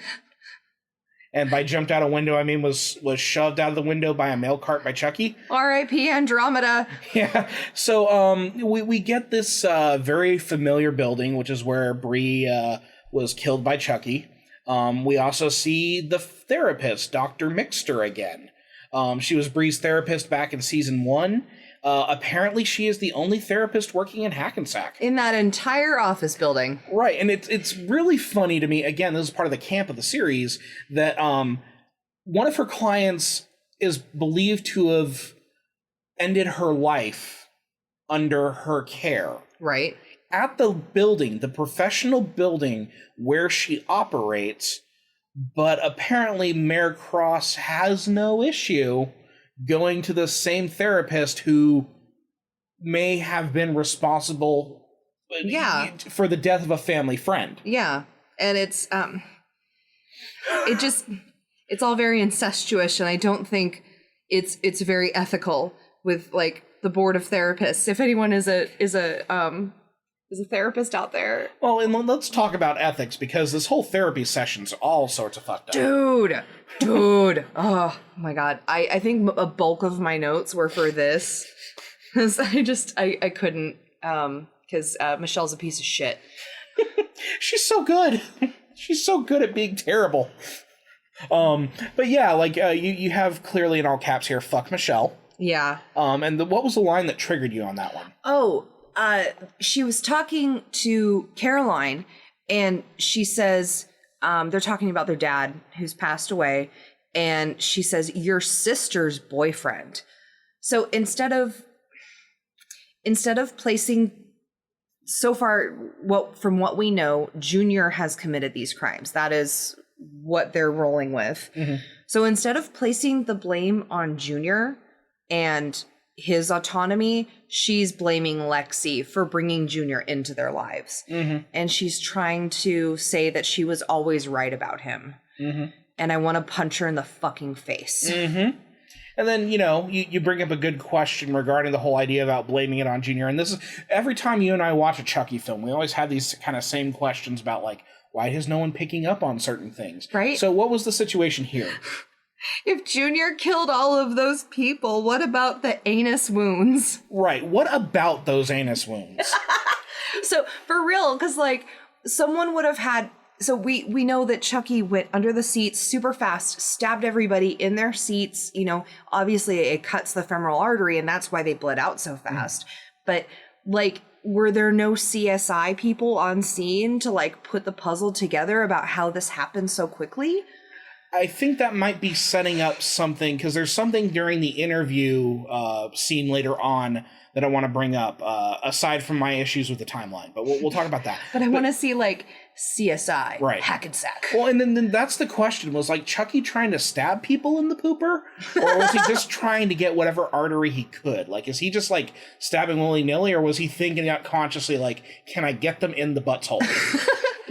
And by jumped out a window, I mean was shoved out of the window by a mail cart by Chucky. R.I.P. Andromeda. Yeah. So we get this very familiar building, which is where Bree was killed by Chucky. We also see the therapist, Dr. Mixter, again. She was Bree's therapist back in season 1. Apparently she is the only therapist working in Hackensack. In that entire office building. Right, and it's really funny to me, again, this is part of the camp of the series, that one of her clients is believed to have ended her life under her care. Right. At the building, the professional building where she operates, but apparently Mayor Cross has no issue going to the same therapist who may have been responsible for the death of a family friend. Yeah. And it's it's all very incestuous, and I don't think it's very ethical with like the board of therapists. If anyone is a therapist out there. Well, and let's talk about ethics, because this whole therapy session's all sorts of fucked up. Dude. Oh my God. I think a bulk of my notes were for this. Because I couldn't, because Michelle's a piece of shit. She's so good. She's so good at being terrible. But yeah, like you have clearly in all caps here, fuck Michelle. Yeah. And what was the line that triggered you on that one? Oh, she was talking to Caroline, and she says, they're talking about their dad who's passed away, and she says, your sister's boyfriend. So instead of placing, so far, from what we know, Junior has committed these crimes. That is what they're rolling with. Mm-hmm. So instead of placing the blame on Junior and his autonomy, she's blaming Lexi for bringing Junior into their lives. Mm-hmm. And she's trying to say that she was always right about him. Mm-hmm. And I want to punch her in the fucking face. Mm-hmm. And then, you bring up a good question regarding the whole idea about blaming it on Junior. And this is, every time you and I watch a Chucky film, we always have these kind of same questions about, like, why is no one picking up on certain things? Right. So what was the situation here? If Junior killed all of those people, what about the anus wounds? Right. What about those anus wounds? So, for real, because, like, someone would have had... So we know that Chucky went under the seats super fast, stabbed everybody in their seats. Obviously it cuts the femoral artery, and that's why they bled out so fast. But, like, were there no CSI people on scene to, like, put the puzzle together about how this happened so quickly? I think that might be setting up something, because there's something during the interview scene later on that I want to bring up, aside from my issues with the timeline. But we'll talk about that. But I want to see, like, CSI, right. Hackensack. Well, and then that's the question. Was, like, Chucky trying to stab people in the pooper? Or was he just trying to get whatever artery he could? Like, is he just, like, stabbing willy-nilly? Or was he thinking out consciously, like, can I get them in the butthole?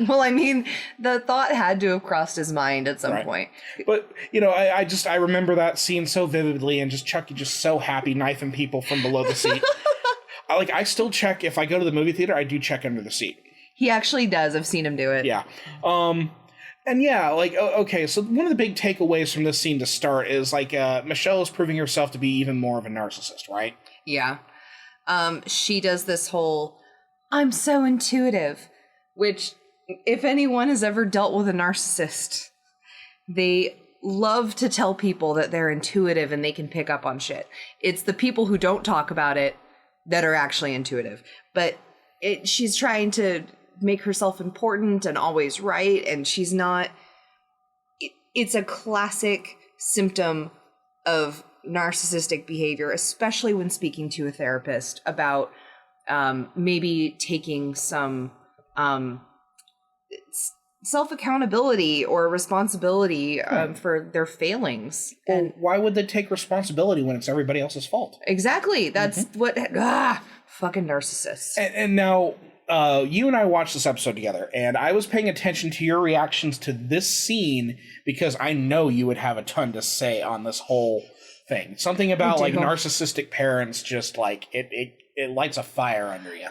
Well, I mean, the thought had to have crossed his mind at some point. But, I remember that scene so vividly, and just Chucky just so happy knifing people from below the seat. I still check, if I go to the movie theater, I do check under the seat. He actually does. I've seen him do it. Yeah. And yeah, okay, so one of the big takeaways from this scene to start is, Michelle is proving herself to be even more of a narcissist, right? Yeah. She does this whole, I'm so intuitive, which, if anyone has ever dealt with a narcissist, they love to tell people that they're intuitive and they can pick up on shit. It's the people who don't talk about it that are actually intuitive. But she's trying to make herself important and always right, and she's not. It's a classic symptom of narcissistic behavior, especially when speaking to a therapist about maybe taking some self-accountability or responsibility for their failings. Well, and why would they take responsibility when it's everybody else's fault? Exactly. That's what... fucking narcissists. And now, you and I watched this episode together, and I was paying attention to your reactions to this scene because I know you would have a ton to say on this whole thing. Something about, like, narcissistic parents, just, like, it lights a fire under you.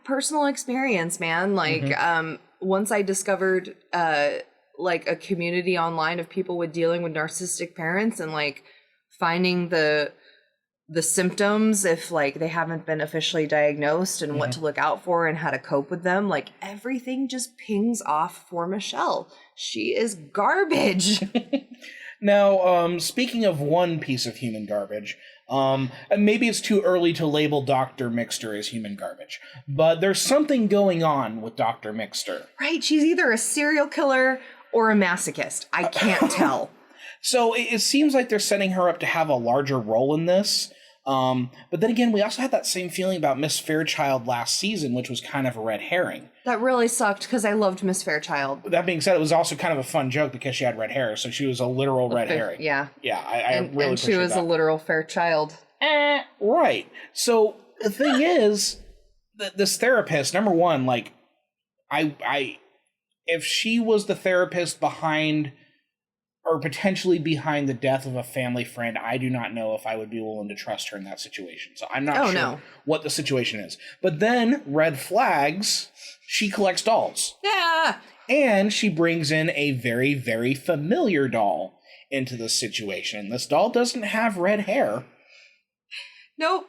Personal experience, man. Like, once I discovered, like, a community online of people with dealing with narcissistic parents and, like, finding the symptoms if, like, they haven't been officially diagnosed and what to look out for and how to cope with them, like, everything just pings off for Michelle. She is garbage. Now, speaking of one piece of human garbage, maybe it's too early to label Dr. Mixter as human garbage, but there's something going on with Dr. Mixter. Right, she's either a serial killer or a masochist. I can't tell. So it seems like they're setting her up to have a larger role in this. But then again, we also had that same feeling about Miss Fairchild last season, which was kind of a red herring. That really sucked because I loved Miss Fairchild. That being said, it was also kind of a fun joke because she had red hair, so she was a literal red herring. Yeah. Yeah, I really appreciate that. And she was a literal Fairchild. Right. So the thing is, this therapist, number one, like, if she was the therapist behind, or potentially behind, the death of a family friend, I do not know if I would be willing to trust her in that situation. So I'm not sure what the situation is. But then, red flags, she collects dolls. Yeah. And she brings in a very, very familiar doll into the situation. This doll doesn't have red hair. Nope.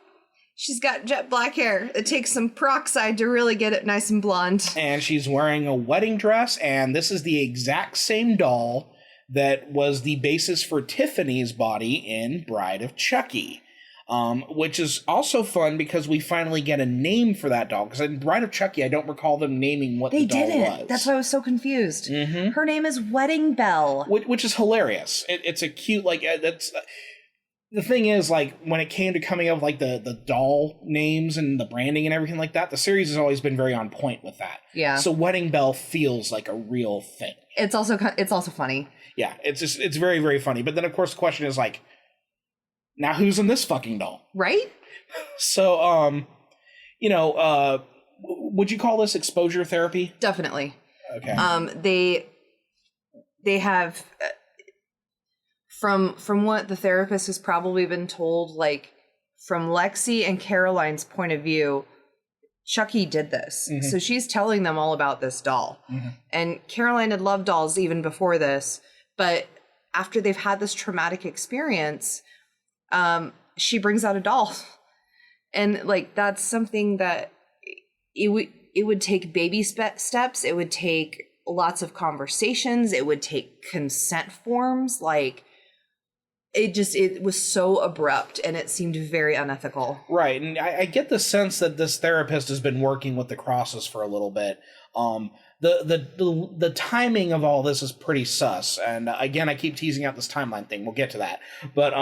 She's got jet black hair. It takes some peroxide to really get it nice and blonde. And she's wearing a wedding dress, and this is the exact same doll that was the basis for Tiffany's body in Bride of Chucky. Which is also fun because we finally get a name for that doll. Because in Bride of Chucky, I don't recall them naming what the doll was. That's why I was so confused. Mm-hmm. Her name is Wedding Bell. Which is hilarious. It's a cute, like, that's... The thing is, like, when it came to coming up with, like, the doll names and the branding and everything like that, the series has always been very on point with that. Yeah. So Wedding Bell feels like a real thing. It's also funny. Yeah, it's very, very funny. But then, of course, the question is, like, now who's in this fucking doll? Right? So, would you call this exposure therapy? Definitely. Okay. They have, from what the therapist has probably been told, like, from Lexi and Caroline's point of view, Chucky did this. Mm-hmm. So she's telling them all about this doll. Mm-hmm. And Caroline had loved dolls even before this, but after they've had this traumatic experience, she brings out a doll, and like that's something that it would take baby steps. It would take lots of conversations. It would take consent forms. Like it was so abrupt, and it seemed very unethical. Right, and I get the sense that this therapist has been working with the Crosses for a little bit. The timing of all this is pretty sus, and again, I keep teasing out this timeline thing. We'll get to that, but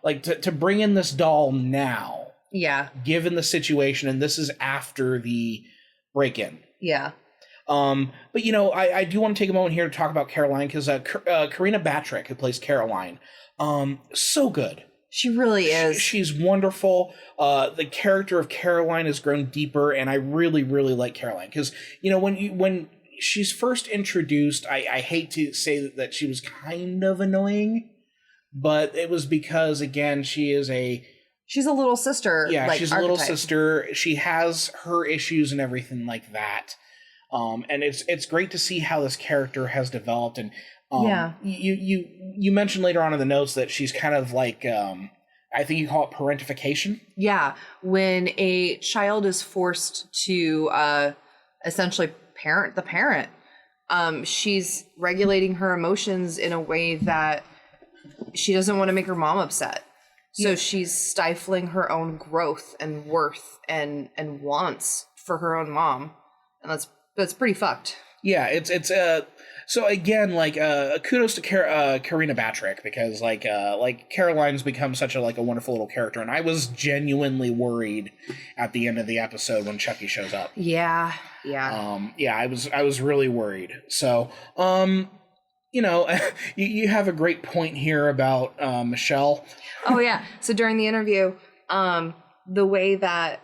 like to bring in this doll now, given the situation, and this is after the break-in, but I do want to take a moment here to talk about Caroline because Karina Batrick, who plays Caroline, so good. She really is. She's wonderful. The character of Caroline has grown deeper, and I really, really like Caroline because when she's first introduced, I hate to say that she was kind of annoying, but it was because again she's a little sister. Yeah, like, she's archetype. A little sister. She has her issues and everything like that. And it's great to see how this character has developed and. You mentioned later on in the notes that she's kind of like, I think you call it parentification. Yeah, when a child is forced to essentially parent the parent, she's regulating her emotions in a way that she doesn't want to make her mom upset. So she's stifling her own growth and worth and wants for her own mom, and that's pretty fucked. Yeah, it's so again, like kudos to Karina Batrick because like Caroline's become such a wonderful little character, and I was genuinely worried at the end of the episode when Chucky shows up. Yeah. I was really worried. So you have a great point here about Michelle. Oh yeah. So during the interview, the way that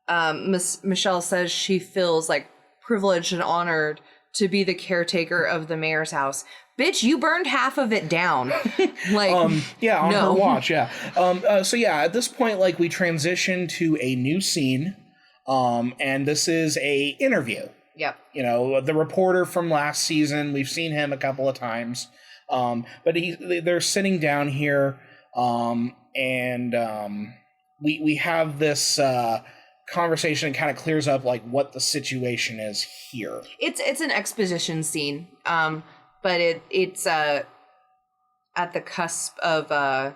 Michelle says she feels like privileged and honored to be the caretaker of the mayor's house. Bitch, you burned half of it down. On her watch, so at this point, like, we transition to a new scene, and this is a interview. Yep. The reporter from last season, we've seen him a couple of times, but they're sitting down here, and we have this conversation kind of clears up like what the situation is here. It's an exposition scene, but it's at the cusp of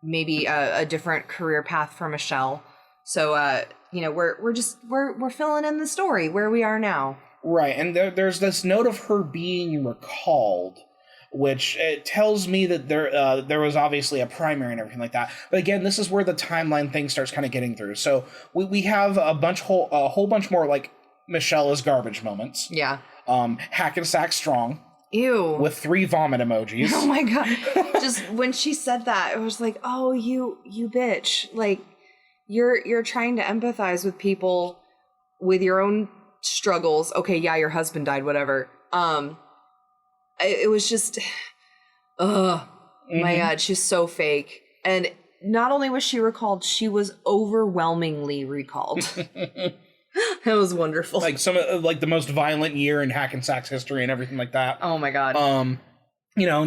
maybe a different career path for Michelle. So we're filling in the story where we are now. Right, and there's this note of her being recalled, which it tells me that there was obviously a primary and everything like that. But again, this is where the timeline thing starts kind of getting through. So we have a whole bunch more like Michelle is garbage moments. Yeah. Hackensack strong. Ew. With 3 vomit emojis. Oh my god. Just when she said that, it was like, oh, you bitch. Like you're trying to empathize with people with your own struggles. Okay, yeah, your husband died, whatever. It was just, my god, she's so fake. And not only was she recalled, she was overwhelmingly recalled. It was wonderful. Like the most violent year in Hackensack's history and everything like that. Oh my god. And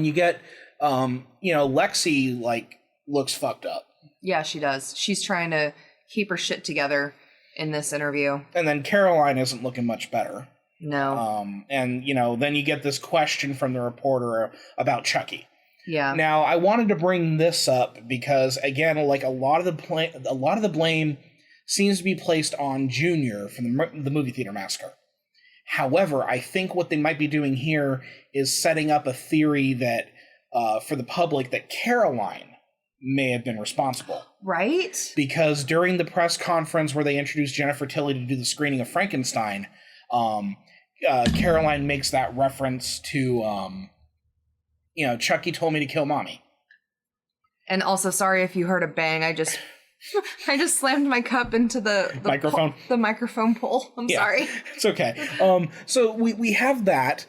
you get, Lexi like looks fucked up. Yeah, she does. She's trying to keep her shit together in this interview. And then Caroline isn't looking much better. No. And, then you get this question from the reporter about Chucky. Yeah. Now, I wanted to bring this up because, again, like a lot of the blame seems to be placed on Junior from the movie theater massacre. However, I think what they might be doing here is setting up a theory that for the public that Caroline may have been responsible. Right? Because during the press conference where they introduced Jennifer Tilly to do the screening of Frankenstein, Caroline makes that reference to, Chucky told me to kill mommy. And also, sorry if you heard a bang. I just slammed my cup into the microphone. The microphone pole. I'm sorry. It's okay. So we have that.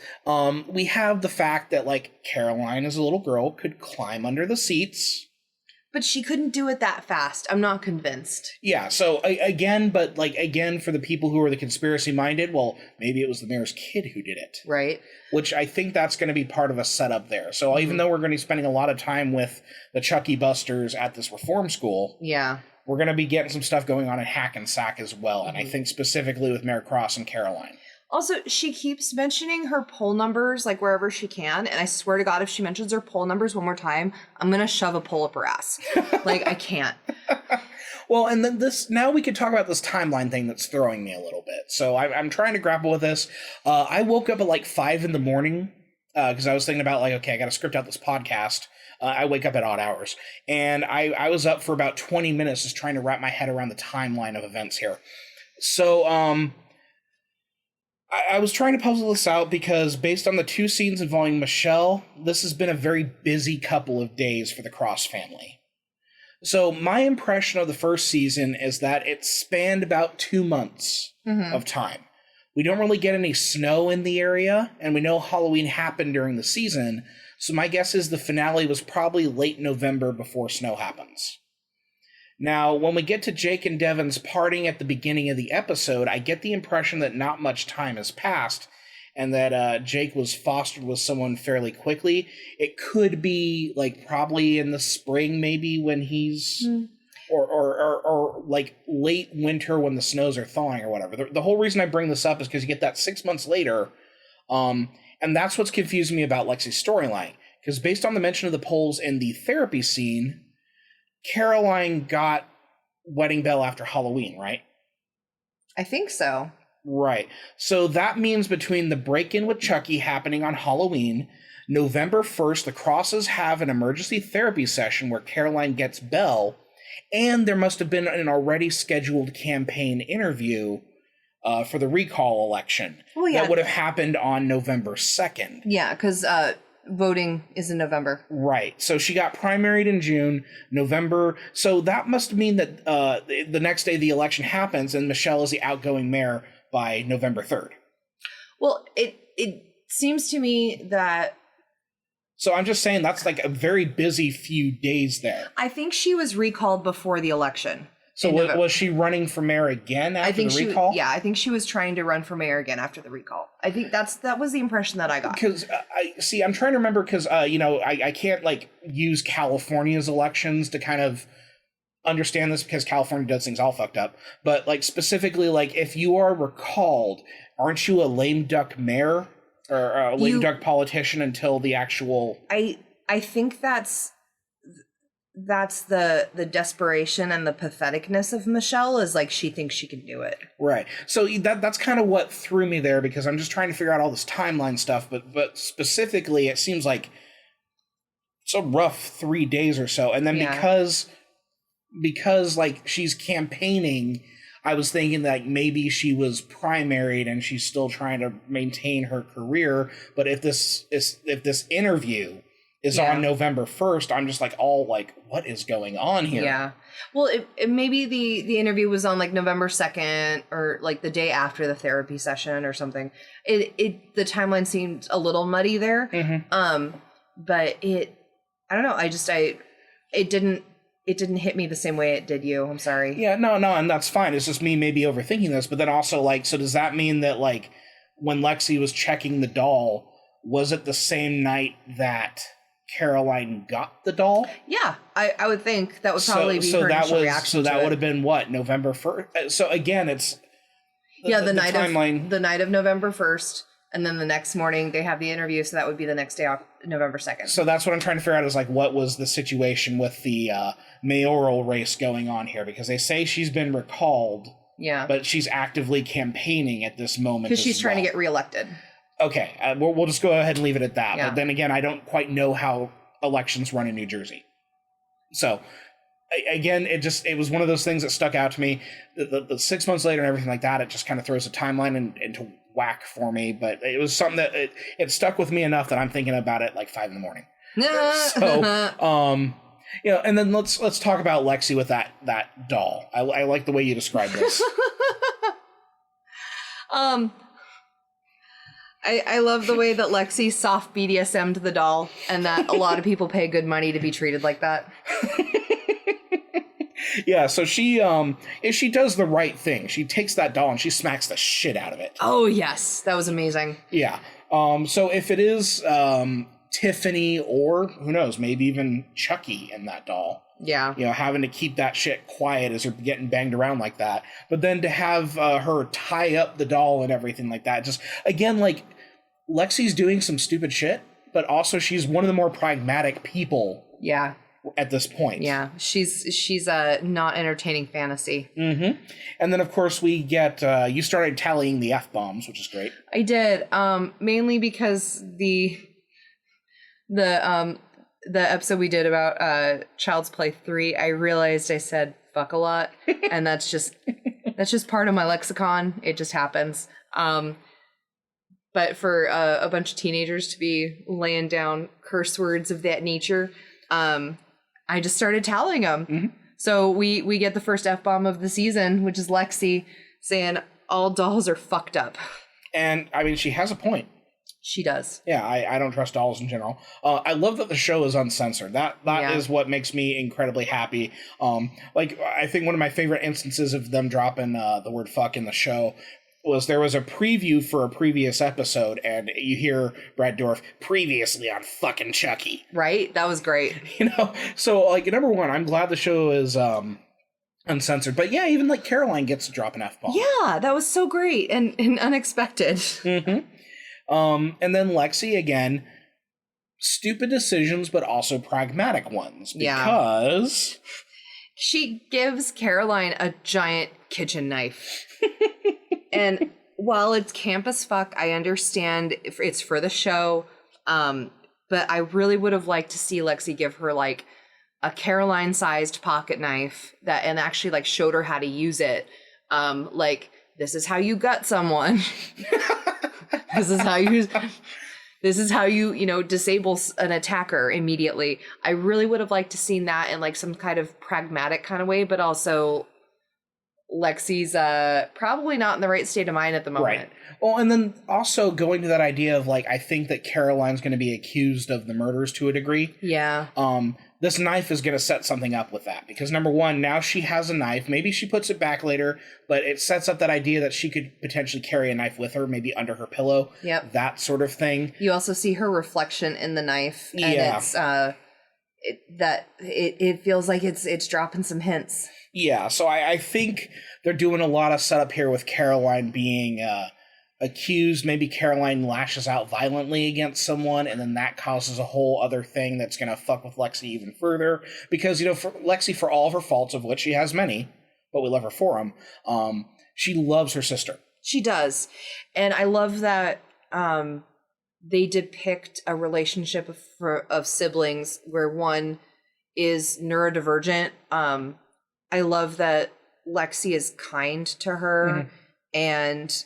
We have the fact that, like, Caroline as a little girl could climb under the seats. But she couldn't do it that fast. I'm not convinced. Yeah, so again, for the people who are the conspiracy minded, well, maybe it was the mayor's kid who did it. Right. Which I think that's going to be part of a setup there. So even though we're going to be spending a lot of time with the Chucky Busters at this reform school, yeah, we're going to be getting some stuff going on in Hackensack as well. And I think specifically with Mayor Cross and Caroline. Also, she keeps mentioning her poll numbers, like, wherever she can. And I swear to God, if she mentions her poll numbers one more time, I'm going to shove a poll up her ass. Like, I can't. Well, and then now we could talk about this timeline thing that's throwing me a little bit. So I'm trying to grapple with this. I woke up at like 5 a.m. Because I was thinking about, like, okay, I got to script out this podcast. I wake up at odd hours. And I was up for about 20 minutes just trying to wrap my head around the timeline of events here. So, I was trying to puzzle this out because based on the 2 scenes involving Michelle, this has been a very busy couple of days for the Cross family. So my impression of the first season is that it spanned about 2 months of time. We don't really get any snow in the area, and we know Halloween happened during the season, so my guess is the finale was probably late November before snow happens. Now, when we get to Jake and Devin's parting at the beginning of the episode, I get the impression that not much time has passed and that Jake was fostered with someone fairly quickly. It could be, like, probably in the spring, maybe, when he's... Or like, late winter when the snows are thawing or whatever. The whole reason I bring this up is because you get that 6 months later, and that's what's confusing me about Lexi's storyline. Because based on the mention of the polls in the therapy scene... Caroline got Wedding Bell after Halloween, right? I think so. Right. So that means between the break-in with Chucky happening on Halloween, November 1st, the Crosses have an emergency therapy session where Caroline gets Bell, and there must have been an already scheduled campaign interview for the recall election. Well, yeah. That would have happened on November 2nd. Yeah, because... voting is in November. Right. So she got primaried in June, November. So that must mean that the next day the election happens and Michelle is the outgoing mayor by November 3rd. Well, it seems to me that... So I'm just saying that's like a very busy few days there. I think she was recalled before the election. So was she running for mayor again after the recall? I think she was trying to run for mayor again after the recall. I think that was the impression that I got. Because I'm trying to remember because I can't like use California's elections to kind of understand this because California does things all fucked up. But like specifically, like if you are recalled, aren't you a lame duck mayor or a lame duck politician until the actual? I think that's the desperation and the patheticness of Michelle is like she thinks she can do it. Right. So that's kind of what threw me there because I'm just trying to figure out all this timeline stuff. But specifically, it seems like it's a rough 3 days or so. And then because like she's campaigning, I was thinking that maybe she was primaried and she's still trying to maintain her career. But if this interview is on November 1st, I'm just like all like, what is going on here? Yeah. Well, it maybe the interview was on like November 2nd or like the day after the therapy session or something. The timeline seemed a little muddy there. Mm-hmm. But I don't know. It didn't hit me the same way it did you. I'm sorry. Yeah, no, and that's fine. It's just me maybe overthinking this. But then also like, so does that mean that like when Lexi was checking the doll, was it the same night that Caroline got the doll? Yeah, I would think that would probably be her initial reaction. So that would have been what, November 1st? So again, it's the night of November 1st. And then the next morning they have the interview, so that would be the next day off, November 2nd. So that's what I'm trying to figure out is, like, what was the situation with the mayoral race going on here? Because they say she's been recalled, but she's actively campaigning at this moment. Because she's trying to get reelected. Okay, we'll just go ahead and leave it at that. Yeah. But then again, I don't quite know how elections run in New Jersey. So, again, it was one of those things that stuck out to me. The 6 months later and everything like that, it just kind of throws a timeline into whack for me. But it was something that it stuck with me enough that I'm thinking about it like 5 a.m. So, and then let's talk about Lexi with that doll. I like the way you described this. I love the way that Lexi soft BDSM'd the doll, and that a lot of people pay good money to be treated like that. Yeah, so she does the right thing. She takes that doll and she smacks the shit out of it. Oh yes, that was amazing. Yeah. So if it is Tiffany, or who knows, maybe even Chucky in that doll. Yeah. Having to keep that shit quiet as they're getting banged around like that. But then to have her tie up the doll and everything like that. Just, again, like, Lexi's doing some stupid shit, but also she's one of the more pragmatic people. Yeah. At this point. Yeah. She's a not entertaining fantasy. Mm-hmm. And then, of course, we get, you started tallying the F-bombs, which is great. I did. Mainly because the episode we did about Child's Play 3, I realized I said fuck a lot, and that's just part of my lexicon. It just happens. But for a bunch of teenagers to be laying down curse words of that nature, I just started tallying them. Mm-hmm. So we get the first F-bomb of the season, which is Lexi saying all dolls are fucked up. And I mean, she has a point. She does. Yeah, I don't trust dolls in general. I love that the show is uncensored. That is what makes me incredibly happy. I think one of my favorite instances of them dropping the word fuck in the show was there was a preview for a previous episode, and you hear Brad Dourif previously on fucking Chucky. Right? That was great. So number one, I'm glad the show is uncensored. But yeah, even Caroline gets to drop an F-bomb. Yeah, that was so great and unexpected. Mm-hmm. And then Lexi, again, stupid decisions, but also pragmatic ones. Because she gives Caroline a giant kitchen knife. And while it's camp as fuck, I understand it's for the show. But I really would have liked to see Lexi give her a Caroline-sized pocket knife and actually showed her how to use it. This is how you gut someone. This is how you disable an attacker immediately. I really would have liked to seen that in some kind of pragmatic kind of way, but also Lexi's probably not in the right state of mind at the moment. Right. Well, and then also going to that idea of I think that Caroline's going to be accused of the murders to a degree. Yeah. This knife is going to set something up with that because number one, now she has a knife. Maybe she puts it back later, but it sets up that idea that she could potentially carry a knife with her, maybe under her pillow. Yep. That sort of thing. You also see her reflection in the knife, and it feels like it's dropping some hints. Yeah, so I think they're doing a lot of setup here with Caroline being accused. Maybe Caroline lashes out violently against someone, and then that causes a whole other thing that's going to fuck with Lexi even further. Because, for Lexi, for all of her faults, of which she has many, but we love her for them, she loves her sister. She does. And I love that they depict a relationship of siblings where one is neurodivergent. I love that Lexi is kind to her and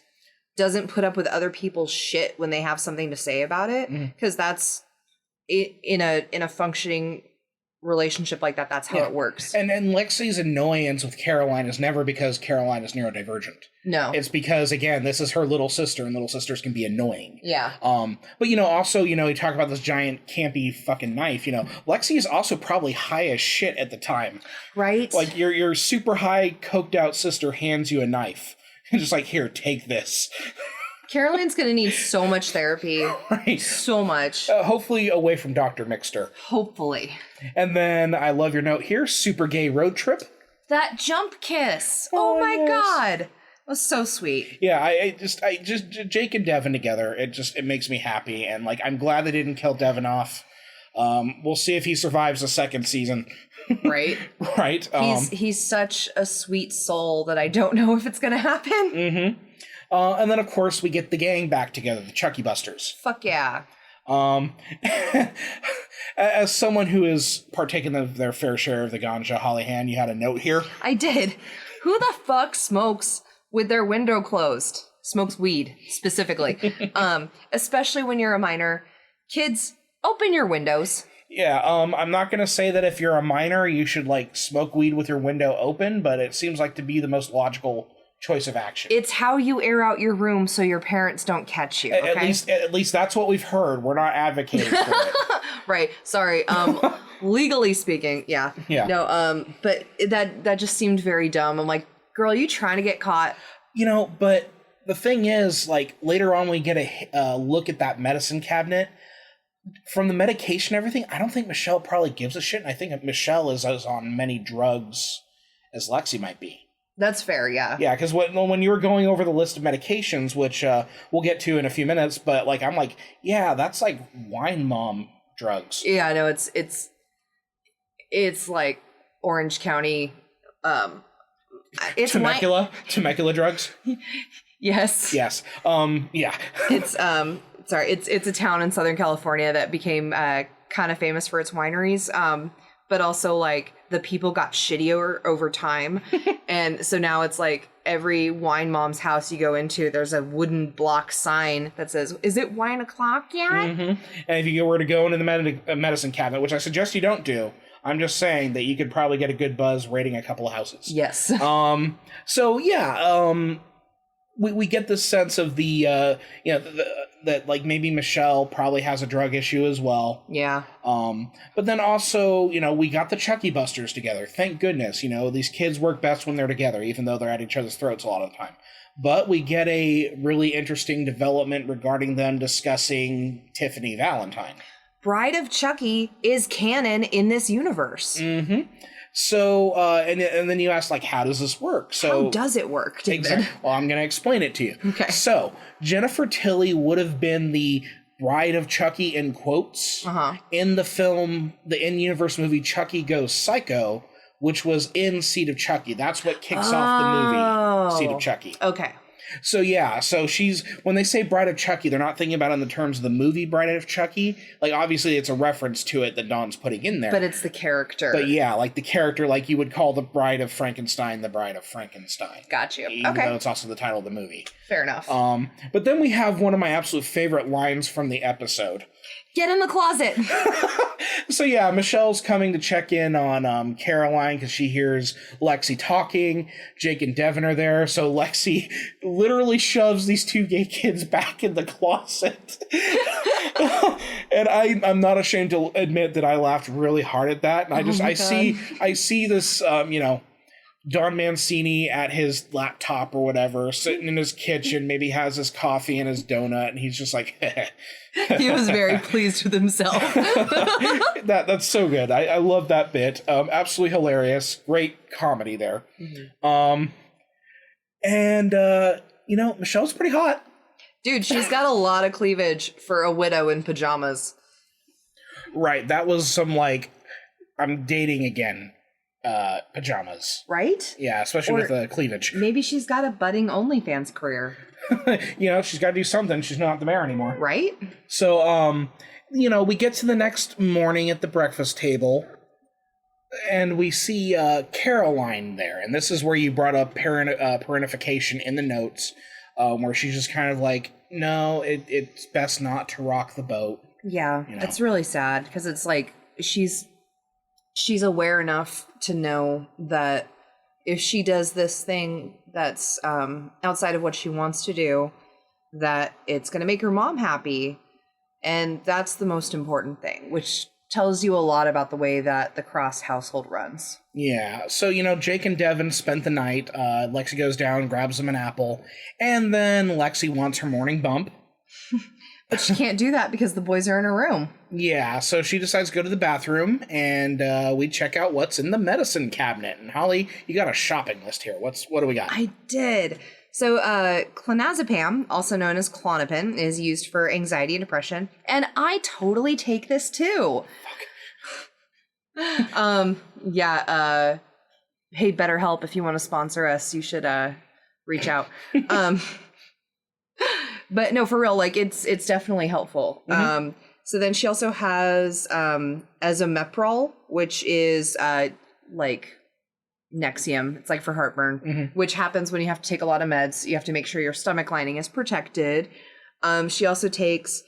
doesn't put up with other people's shit when they have something to say about it, because that's in a functioning relationship like that. That's how it works. And Lexi's annoyance with Caroline is never because Caroline is neurodivergent. No, it's because again, this is her little sister, and little sisters can be annoying. Yeah. But also, you talk about this giant campy fucking knife. Lexi is also probably high as shit at the time. Right. Your super high coked out sister hands you a knife. And just here, take this. Caroline's going to need so much therapy. Right. So much. Hopefully away from Dr. Mixter. Hopefully. And then I love your note here. Super gay road trip. That jump kiss. Oh my God. was so sweet. Yeah, I just Jake and Devin together, it makes me happy, and like I'm glad they didn't kill Devin off. We'll see if he survives the second season. Right? Right. He's such a sweet soul that I don't know if it's gonna happen. Mm-hmm. And then of course we get the gang back together, the Chucky Busters. Fuck yeah. As someone who has partaken of their fair share of the ganja, Holly Han, you had a note here. I did. Who the fuck smokes with their window closed? Smokes weed, specifically. Especially when you're a minor. Kids, open your windows. Yeah, I'm not going to say that if you're a minor, you should, like, smoke weed with your window open, but it seems like to be the most logical choice of action. It's how you air out your room so your parents don't catch you, okay? At least that's what we've heard. We're not advocating for it. Right. Sorry. Legally speaking, yeah. Yeah. No, but that just seemed very dumb. I'm like, girl, are you trying to get caught? You know, but the thing is, like, later on we get a look at that medicine cabinet. From the medication and everything, I don't think Michelle probably gives a shit. And I think Michelle is as on many drugs as Lexi might be. That's fair, yeah. Yeah, because when you were going over the list of medications, which we'll get to in a few minutes, but like I'm like, yeah, that's like wine mom drugs. Yeah, no, it's like Orange County. It's Temecula drugs. Yes. Yes. Yeah. It's it's a town in Southern California that became kind of famous for its wineries. But also, like, the people got shittier over time. And so now it's like every wine mom's house you go into, there's a wooden block sign that says, "Is it wine o'clock yet?" Mm-hmm. And if you were to go into the medicine cabinet, which I suggest you don't do, I'm just saying that you could probably get a good buzz raiding a couple of houses. Yes. So, yeah, we get this sense of that like maybe Michelle probably has a drug issue as well. Yeah. But then also, we got the Chucky Busters together. Thank goodness. These kids work best when they're together, even though they're at each other's throats a lot of the time. But we get a really interesting development regarding them discussing Tiffany Valentine. Bride of Chucky is canon in this universe. Mm-hmm. So, and then you ask, like, how does this work? So, how does it work, David? Exactly. Well, I'm going to explain it to you. Okay. So, Jennifer Tilly would have been the bride of Chucky, in quotes, in the in-universe movie Chucky Goes Psycho, which was in Seed of Chucky. That's what kicks off the movie, Seed of Chucky. Okay. So, yeah, when they say Bride of Chucky, they're not thinking about it in the terms of the movie Bride of Chucky. Like, obviously, it's a reference to it that Dawn's putting in there. But it's the character. But, yeah, like the character, like you would call the Bride of Frankenstein the Bride of Frankenstein. Got you. Even though it's also the title of the movie. Fair enough. But then we have one of my absolute favorite lines from the episode. Get in the closet. So yeah, Michelle's coming to check in on Caroline because she hears Lexi talking. Jake and Devin are there, so Lexi literally shoves these two gay kids back in the closet. And I'm not ashamed to admit that I laughed really hard at that. And I see this Don Mancini at his laptop or whatever, sitting in his kitchen, maybe has his coffee and his donut, and he's just like, he was very pleased with himself. That's so good. I love that bit. Absolutely hilarious. Great comedy there. Mm-hmm. Michelle's pretty hot. Dude, she's got a lot of cleavage for a widow in pajamas. Right. That was some, like, I'm dating again. Pajamas. Right? Yeah, especially with the cleavage. Maybe she's got a budding OnlyFans career. She's got to do something. She's not the mayor anymore. Right? So, we get to the next morning at the breakfast table, and we see Caroline there. And this is where you brought up parentification in the notes, where she's just kind of like, no, it's best not to rock the boat. Yeah, it's really sad, because it's like she's aware enough to know that if she does this thing that's outside of what she wants to do, that it's going to make her mom happy. And that's the most important thing, which tells you a lot about the way that the Cross household runs. Yeah. So, Jake and Devin spent the night. Lexi goes down, grabs them an apple, and then Lexi wants her morning bump. But she can't do that because the boys are in her room. Yeah, so she decides to go to the bathroom, and we check out what's in the medicine cabinet. And Holly, you got a shopping list here. What do we got? I did. So clonazepam, also known as Klonopin, is used for anxiety and depression. And I totally take this too. Yeah. Hey, BetterHelp, if you want to sponsor us, you should reach out. But no, for real, like it's definitely helpful. Mm-hmm. So then she also has esomeprazole, which is like Nexium. It's like for heartburn, mm-hmm. which happens when you have to take a lot of meds. You have to make sure your stomach lining is protected. She also takes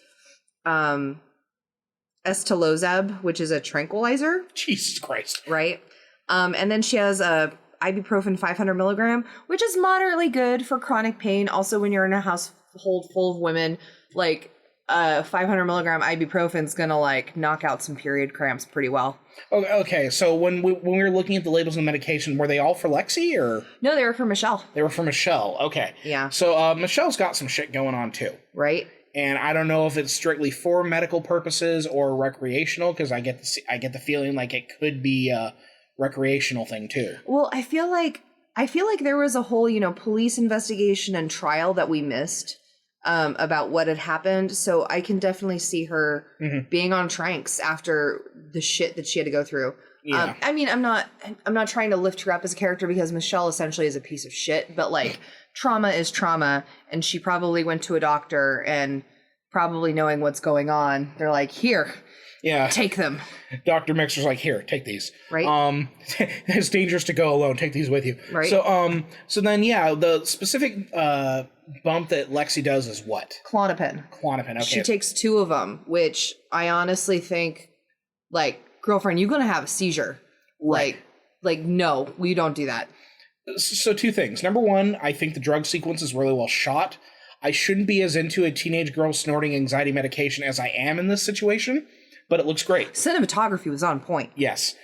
Estelozeb, which is a tranquilizer. Jesus Christ. Right. And then she has a ibuprofen 500 milligram, which is moderately good for chronic pain. Also, when you're in a household full of women, like 500 milligram ibuprofen is gonna like knock out some period cramps pretty well. Okay, so when we were looking at the labels of medication, were they all for Lexi or? No, they were for Michelle. They were for Michelle. Okay. Yeah. So Michelle's got some shit going on too. Right. And I don't know if it's strictly for medical purposes or recreational, because I get the feeling like it could be a recreational thing too. Well, I feel like there was a whole, police investigation and trial that we missed about what had happened. So I can definitely see her mm-hmm. being on tranks after the shit that she had to go through. Yeah. I mean, I'm not trying to lift her up as a character because Michelle essentially is a piece of shit, but like trauma is trauma, and she probably went to a doctor and probably knowing what's going on, they're like, here, take them. Dr. Mixer's like, here, take these. Right. It's dangerous to go alone. Take these with you. Right. So then, the specific bump that Lexi does is what? Klonopin. Okay. She takes 2 of them, which I honestly think, like, girlfriend, you're going to have a seizure. Right. Like, no, we don't do that. So 2 things. Number 1, I think the drug sequence is really well shot. I shouldn't be as into a teenage girl snorting anxiety medication as I am in this situation, but it looks great. Cinematography was on point. Yes.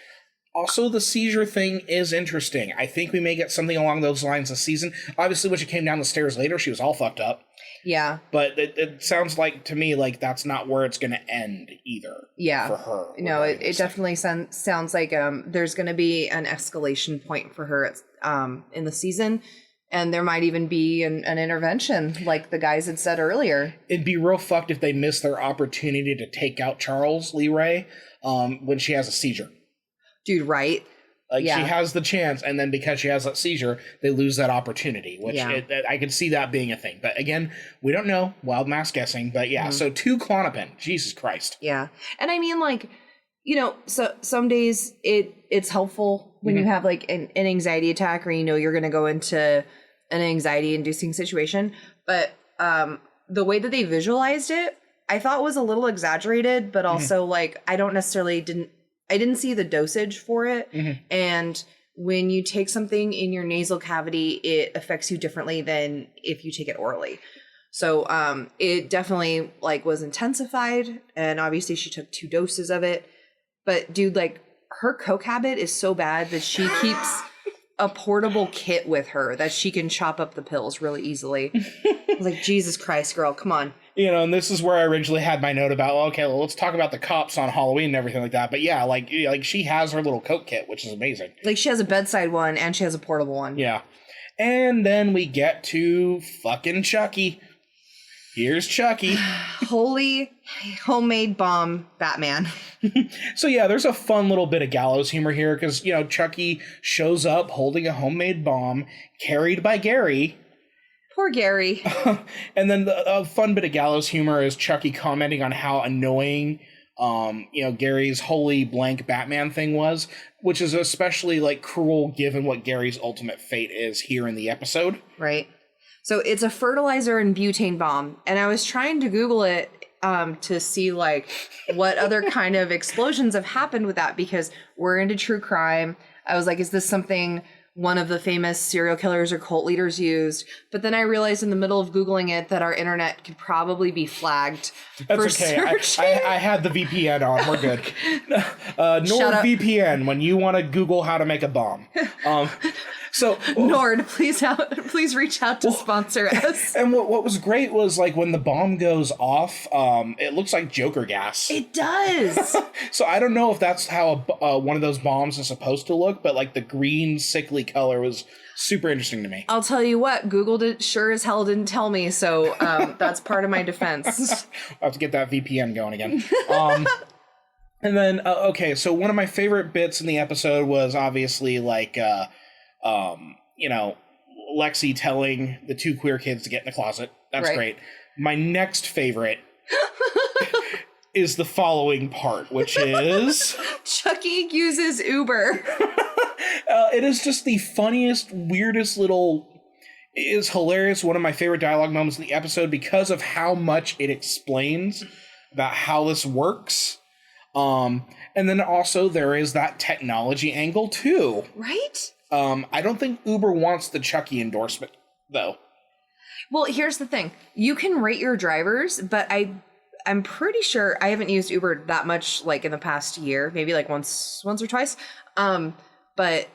Also, the seizure thing is interesting. I think we may get something along those lines this season. Obviously, when she came down the stairs later, she was all fucked up. Yeah. But it sounds like, to me, like that's not where it's going to end either. Yeah. For her. No, it definitely sounds like there's going to be an escalation point for her in the season. And there might even be an intervention, like the guys had said earlier. It'd be real fucked if they miss their opportunity to take out Charles Lee Ray when she has a seizure. Dude, right? Like, she has the chance, and then because she has that seizure, they lose that opportunity, which I could see that being a thing. But again, we don't know. Wild mass guessing. But yeah, so 2 Klonopin. Jesus Christ. Yeah. And I mean, like, so some days it's helpful when you have like an anxiety attack, or you're going to go into an anxiety-inducing situation. But the way that they visualized it, I thought was a little exaggerated, but also like I didn't see the dosage for it. Mm-hmm. And when you take something in your nasal cavity, it affects you differently than if you take it orally. So it definitely like was intensified, and obviously she took 2 doses of it. But dude, like her coke habit is so bad that she keeps a portable kit with her that she can chop up the pills really easily. I was like, Jesus Christ, girl, come on. And this is where I originally had my note about, okay, well, let's talk about the cops on Halloween and everything like that. But yeah, like she has her little coke kit, which is amazing. Like she has a bedside one and she has a portable one. Yeah. And then we get to fucking Chucky. Here's Chucky. Holy homemade bomb Batman. So yeah, there's a fun little bit of gallows humor here because, Chucky shows up holding a homemade bomb carried by Gary. Poor Gary. And then a fun bit of gallows humor is Chucky commenting on how annoying, Gary's holy blank Batman thing was, which is especially like cruel given what Gary's ultimate fate is here in the episode. Right. So it's a fertilizer and butane bomb. And I was trying to Google it to see like what other kind of explosions have happened with that, because we're into true crime. I was like, is this something one of the famous serial killers or cult leaders used? But then I realized in the middle of Googling it that our internet could probably be flagged. That's okay. I had the VPN on. We're good. NordVPN when you want to Google how to make a bomb. So Nord, please reach out to sponsor us. And what was great was like when the bomb goes off, it looks like Joker gas. It does. So I don't know if that's how one of those bombs is supposed to look, but like the green sickly color was super interesting to me. I'll tell you what, Googled it, sure as hell didn't tell me, so that's part of my defense. I'll have to get that VPN going again. And then, okay, so one of my favorite bits in the episode was obviously like, Lexi telling the two queer kids to get in the closet. That's great. My next favorite is the following part, which is... Chucky uses Uber. It is just the funniest, weirdest little... It is hilarious. One of my favorite dialogue moments in the episode because of how much it explains about how this works. And then also there is that technology angle too. Right? I don't think Uber wants the Chucky endorsement though. Well, here's the thing. You can rate your drivers, but I'm pretty sure I haven't used Uber that much like in the past year, maybe like once or twice. But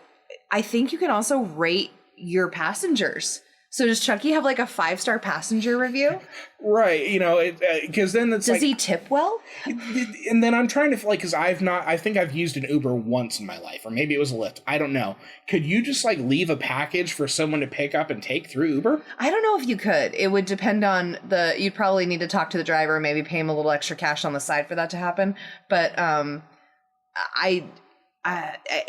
I think you can also rate your passengers. So does Chucky have like a 5-star passenger review? Right. Because then it's does he tip well? And then I'm trying to because I think I've used an Uber once in my life, or maybe it was a Lyft. I don't know. Could you just like leave a package for someone to pick up and take through Uber? I don't know if you could. It would depend on you'd probably need to talk to the driver, maybe pay him a little extra cash on the side for that to happen. But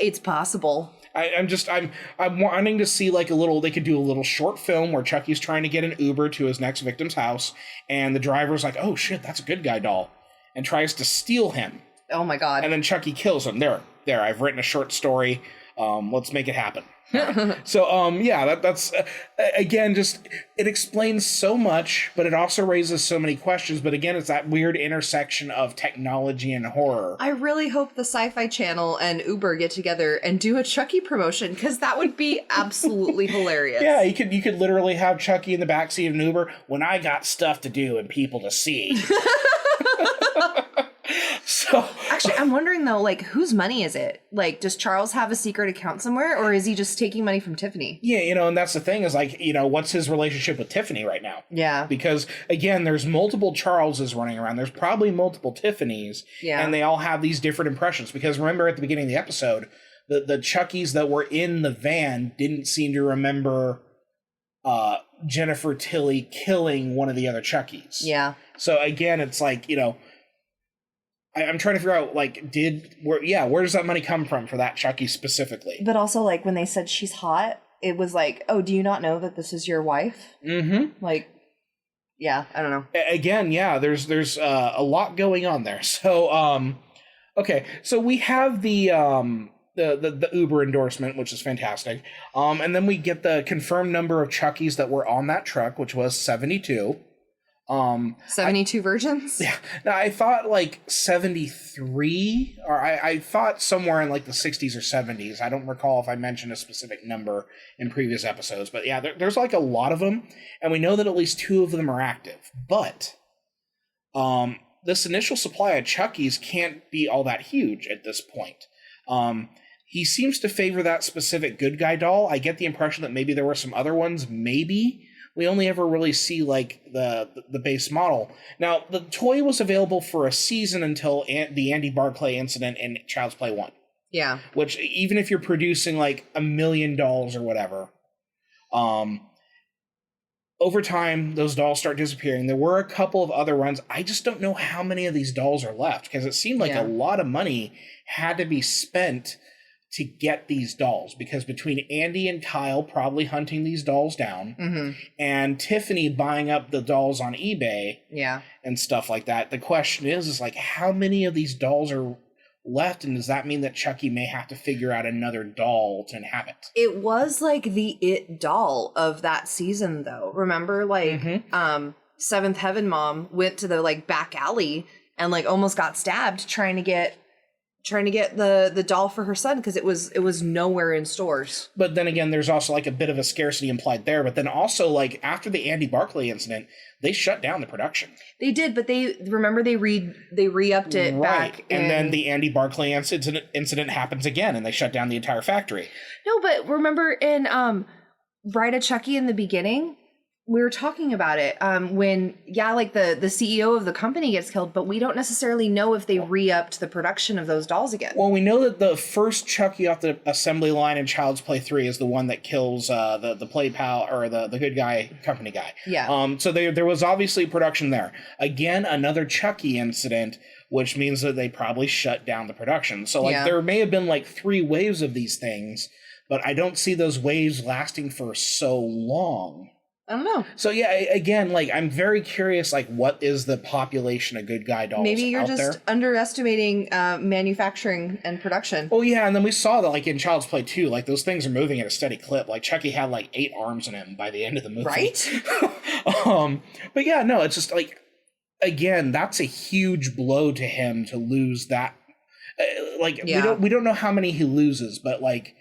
it's possible. I'm wanting to see like they could do a little short film where Chucky's trying to get an Uber to his next victim's house, and the driver's like, oh shit, that's a good guy doll, and tries to steal him. Oh my God. And then Chucky kills him. There, I've written a short story. Let's make it happen. So, that's again, just it explains so much, but it also raises so many questions. But again, it's that weird intersection of technology and horror. I really hope the Sci-Fi Channel and Uber get together and do a Chucky promotion, because that would be absolutely hilarious. Yeah, you could literally have Chucky in the backseat of an Uber when I got stuff to do and people to see. So actually, I'm wondering though, like, whose money is it? Like, does Charles have a secret account somewhere, or is he just taking money from Tiffany? Yeah, and that's the thing is like, what's his relationship with Tiffany right now? Yeah. Because again, there's multiple Charleses running around. There's probably multiple Tiffany's. Yeah. And they all have these different impressions. Because remember at the beginning of the episode, the Chuckies that were in the van didn't seem to remember Jennifer Tilly killing one of the other Chuckies. Yeah. So again, it's like, I'm trying to figure out, like, where does that money come from for that Chucky specifically? But also, like, when they said she's hot, it was like, oh, do you not know that this is your wife? Mm-hmm. Like, yeah, I don't know. Again, yeah, there's a lot going on there. So, okay, so we have the Uber endorsement, which is fantastic. And then we get the confirmed number of Chuckies that were on that truck, which was 72. 72 virgins? Yeah. Now I thought like 73, or I thought somewhere in like the 60s or 70s. I don't recall if I mentioned a specific number in previous episodes, but yeah, there's like a lot of them, and we know that at least 2 of them are active. But this initial supply of Chuckies can't be all that huge at this point. He seems to favor that specific good guy doll. I get the impression that maybe there were some other ones, maybe. We only ever really see, like, the base model. Now, the toy was available for a season until the Andy Barclay incident in Child's Play 1. Yeah. Which, even if you're producing, like, 1 million dolls or whatever, over time, those dolls start disappearing. There were a couple of other runs. I just don't know how many of these dolls are left, because it seemed like a lot of money had to be spent to get these dolls, because between Andy and Kyle probably hunting these dolls down, and Tiffany buying up the dolls on eBay, and stuff like that, the question is like, how many of these dolls are left, and does that mean that Chucky may have to figure out another doll to inhabit? It was like the it doll of that season, though. Remember, like, Seventh Heaven Mom went to the like back alley and like almost got stabbed trying to get trying to get the doll for her son because it was nowhere in stores. But then again, there's also like a bit of a scarcity implied there. But then also, like, after the Andy Barclay incident, they shut down the production. They did, but they re-upped it back. And then the Andy Barclay incident happens again, and they shut down the entire factory. No, but remember in Bride of Chucky in the beginning, we were talking about it when, like the CEO of the company gets killed, but we don't necessarily know if they re-upped the production of those dolls again. Well, we know that the first Chucky off the assembly line in Child's Play 3 is the one that kills the play pal, or the good guy, company guy. Yeah. So there was obviously production there. Again, another Chucky incident, which means that they probably shut down the production. So there may have been like 3 waves of these things, but I don't see those waves lasting for so long. I don't know. So again, like, I'm very curious, like, what is the population of good guy dolls? Maybe you're out just there? Underestimating manufacturing and production. Oh yeah, and then we saw that, like, in Child's Play 2, like, those things are moving at a steady clip. Like, Chucky had like 8 arms in him by the end of the movie. Right? But yeah, no, it's just like, again, that's a huge blow to him to lose that. We don't know how many he loses, but like,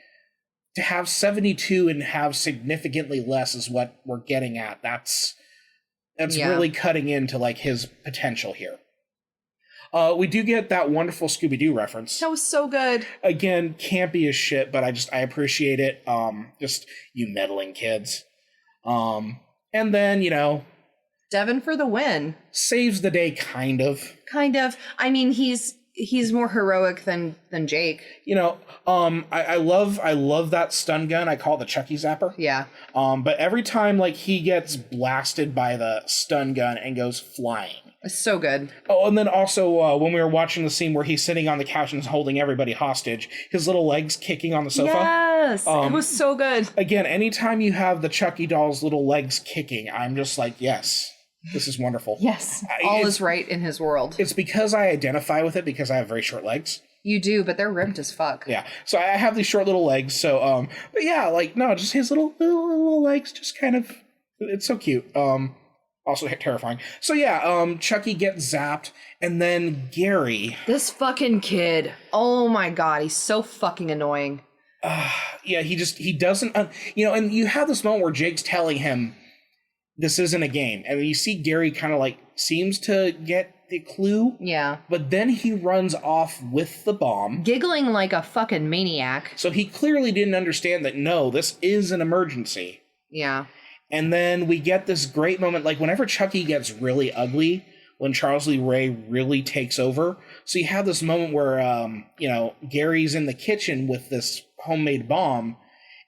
to have 72 and have significantly less is what we're getting at. That's really cutting into like his potential here. We do get that wonderful Scooby-Doo reference. That was so good. Again, campy as shit, but I appreciate it. Just you meddling kids. And then, Devin for the win. Saves the day, kind of. Kind of. I mean, he's more heroic than Jake. I love that stun gun. I call it the Chucky Zapper. Yeah. But every time like he gets blasted by the stun gun and goes flying. It's so good. Oh, and then also when we were watching the scene where he's sitting on the couch and holding everybody hostage, his little legs kicking on the sofa. Yes, it was so good. Again, anytime you have the Chucky doll's little legs kicking, I'm just like, yes. This is wonderful. Yes. All is right in his world. It's because I identify with it because I have very short legs. You do, but they're ripped as fuck. Yeah. So I have these short little legs. So, but yeah, like, no, just his little legs just kind of, it's so cute. Also terrifying. So yeah, Chucky gets zapped, and then Gary. This fucking kid. Oh my God. He's so fucking annoying. Yeah, he doesn't, and you have this moment where Jake's telling him, this isn't a game. And you see Gary kind of like seems to get the clue. Yeah. But then he runs off with the bomb. Giggling like a fucking maniac. So he clearly didn't understand that, no, this is an emergency. Yeah. And then we get this great moment, like whenever Chucky gets really ugly, when Charles Lee Ray really takes over. So you have this moment where, Gary's in the kitchen with this homemade bomb,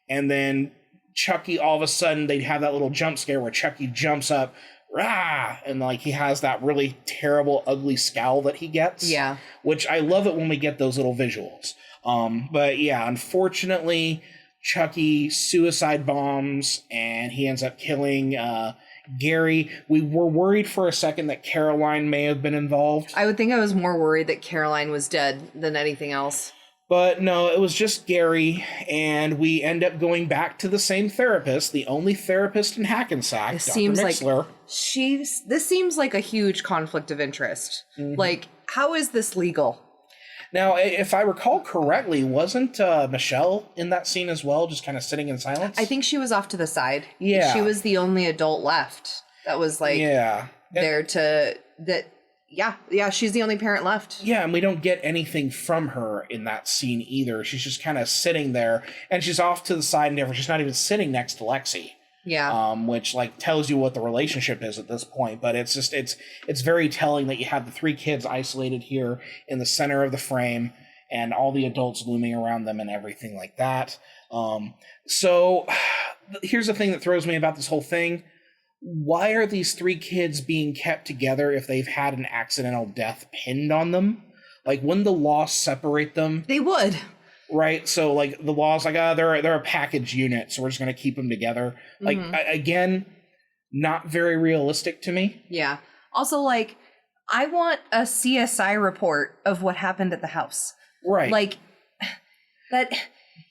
and then Chucky, all of a sudden, they'd have that little jump scare where Chucky jumps up, rah, and like he has that really terrible, ugly scowl that he gets. Yeah. Which I love it when we get those little visuals. But yeah, unfortunately, Chucky suicide bombs, and he ends up killing Gary. We were worried for a second that Caroline may have been involved. I would think I was more worried that Caroline was dead than anything else. But no, it was just Gary, and we end up going back to the same therapist, the only therapist in Hackensack, Dr. Mixler. This seems like a huge conflict of interest. Mm-hmm. Like, how is this legal? Now, if I recall correctly, wasn't Michelle in that scene as well, just kind of sitting in silence? I think she was off to the side. Yeah. She was the only adult left that was like there to... Yeah, she's the only parent left. Yeah, and we don't get anything from her in that scene either. She's just kind of sitting there, and she's off to the side and everything. She's not even sitting next to Lexi. Yeah. Which like tells you what the relationship is at this point. But it's just it's very telling that you have the 3 kids isolated here in the center of the frame, and all the adults looming around them and everything like that. So here's the thing that throws me about this whole thing. Why are these 3 kids being kept together if they've had an accidental death pinned on them? Like, wouldn't the law separate them? They would. Right? So, like, the law's like, they're a package unit, so we're just going to keep them together. Like, again, not very realistic to me. Yeah. Also, like, I want a CSI report of what happened at the house. Right. Like, that...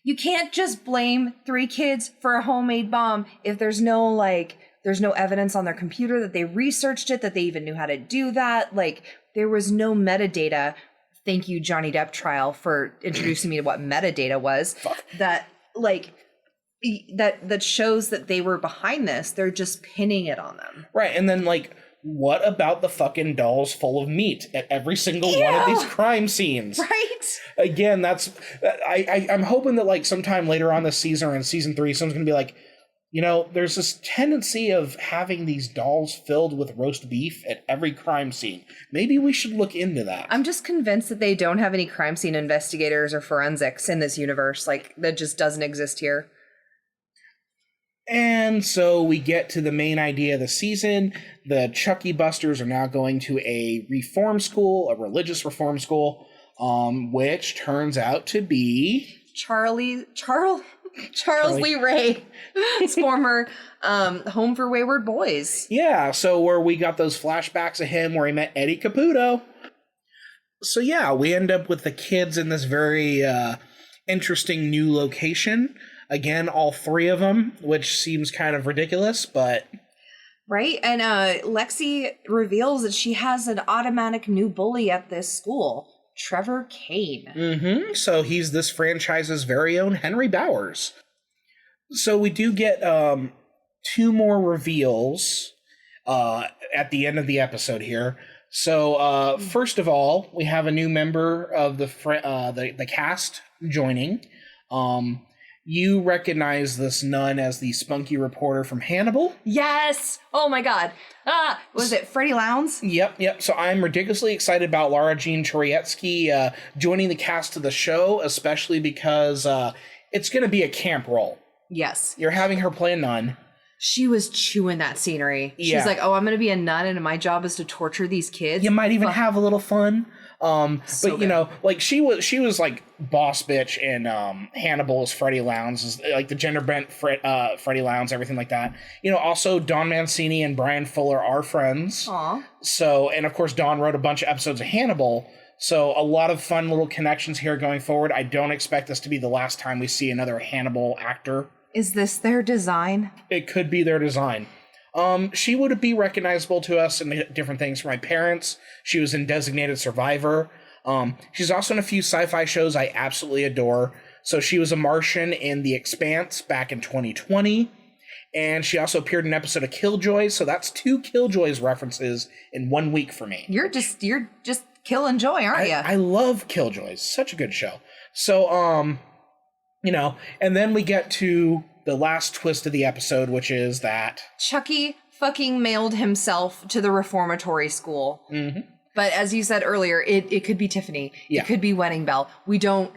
You can't just blame 3 kids for a homemade bomb if there's no evidence on their computer that they researched it, that they even knew how to do that. Like, there was no metadata thank you, Johnny Depp trial, for introducing me to what metadata was. That like that shows that they were behind this. They're just pinning it on them. Right, and then like, what about the fucking dolls full of meat at every single one of these crime scenes? Right. Again, I'm hoping that like sometime later on this season or in season 3, someone's gonna be like, there's this tendency of having these dolls filled with roast beef at every crime scene. Maybe we should look into that. I'm just convinced that they don't have any crime scene investigators or forensics in this universe. Like, that just doesn't exist here. And so we get to the main idea of the season. The Chucky Busters are now going to a reform school, a religious reform school, which turns out to be Charles Lee Ray, his former Home for Wayward Boys. Yeah, so where we got those flashbacks of him where he met Eddie Caputo. So yeah, we end up with the kids in this very interesting new location. Again, all 3 of them, which seems kind of ridiculous, but... Right, and Lexi reveals that she has an automatic new bully at this school. Trevor Kane. Mm-hmm. So he's this franchise's very own Henry Bowers. So we do get 2 more reveals at the end of the episode here. So first of all, we have a new member of the cast joining. You recognize this nun as the spunky reporter from Hannibal? Yes! Oh my god. Was it Freddie Lowndes? Yep. So I'm ridiculously excited about Lara Jean Chorietsky joining the cast of the show, especially because it's going to be a camp role. Yes. You're having her play a nun. She was chewing that scenery. Yeah. She's like, oh, I'm going to be a nun and my job is to torture these kids. You might even have a little fun. So but like she was like boss bitch in Hannibal as Freddie Lowndes, like the gender bent Freddie Lowndes, everything like that. Also Don Mancini and Brian Fuller are friends. Aww. So, and of course Don wrote a bunch of episodes of Hannibal. So a lot of fun little connections here going forward. I don't expect this to be the last time we see another Hannibal actor. Is this their design? It could be their design. She would be recognizable to us in different things from my parents. She was in Designated Survivor. She's also in a few sci-fi shows I absolutely adore. So she was a Martian in The Expanse back in 2020. And she also appeared in an episode of Killjoys. So that's 2 Killjoys references in 1 week for me. You're just killing joy, aren't you? I love Killjoys. Such a good show. So, and then we get to the last twist of the episode, which is that Chucky fucking mailed himself to the reformatory school. Mm-hmm. But as you said earlier, it could be Tiffany. Yeah. It could be Wedding Bell. We don't,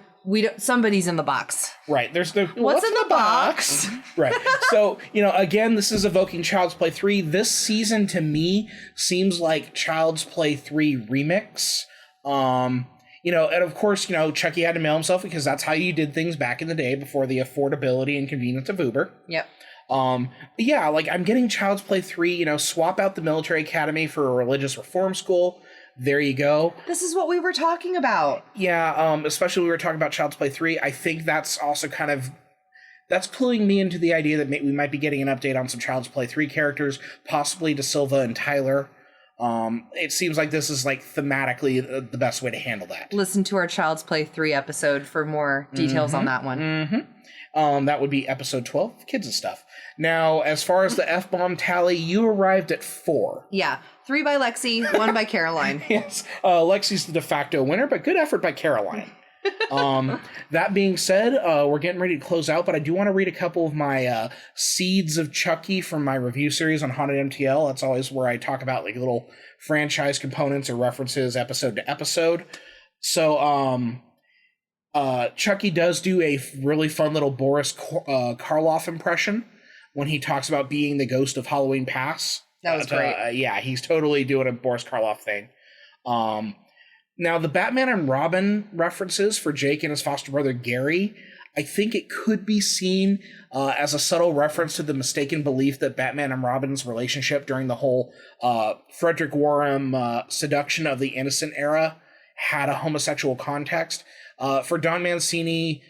somebody's in the box. Right. There's the, what's in the box? Right. So, again, this is evoking Child's Play 3. This season to me seems like Child's Play 3 remix. And of course, Chucky had to mail himself because that's how you did things back in the day before the affordability and convenience of Uber. Yep. Yeah, like I'm getting Child's Play 3, swap out the military academy for a religious reform school. There you go. This is what we were talking about. Yeah, especially when we were talking about Child's Play 3. I think that's also that's cluing me into the idea that we might be getting an update on some Child's Play 3 characters, possibly De Silva and Tyler. It seems like this is like thematically the best way to handle that. Listen to our Child's Play 3 episode for more details on that one. Mm-hmm. That would be episode 12, Kids and Stuff. Now, as far as the F-bomb tally, you arrived at 4. Yeah, 3 by Lexi, 1 by Caroline. Yes, Lexi's the de facto winner, but good effort by Caroline. That being said, we're getting ready to close out, but I do want to read a couple of my seeds of Chucky from my review series on HauntedMTL. That's always where I talk about like little franchise components or references episode to episode. So Chucky does do a really fun little Boris Karloff impression when he talks about being the ghost of Halloween Pass. That was great. Yeah, he's totally doing a Boris Karloff thing. Now, the Batman and Robin references for Jake and his foster brother Gary, I think it could be seen as a subtle reference to the mistaken belief that Batman and Robin's relationship during the whole Frederick Warham seduction of the Innocent era had a homosexual context. For Don Mancini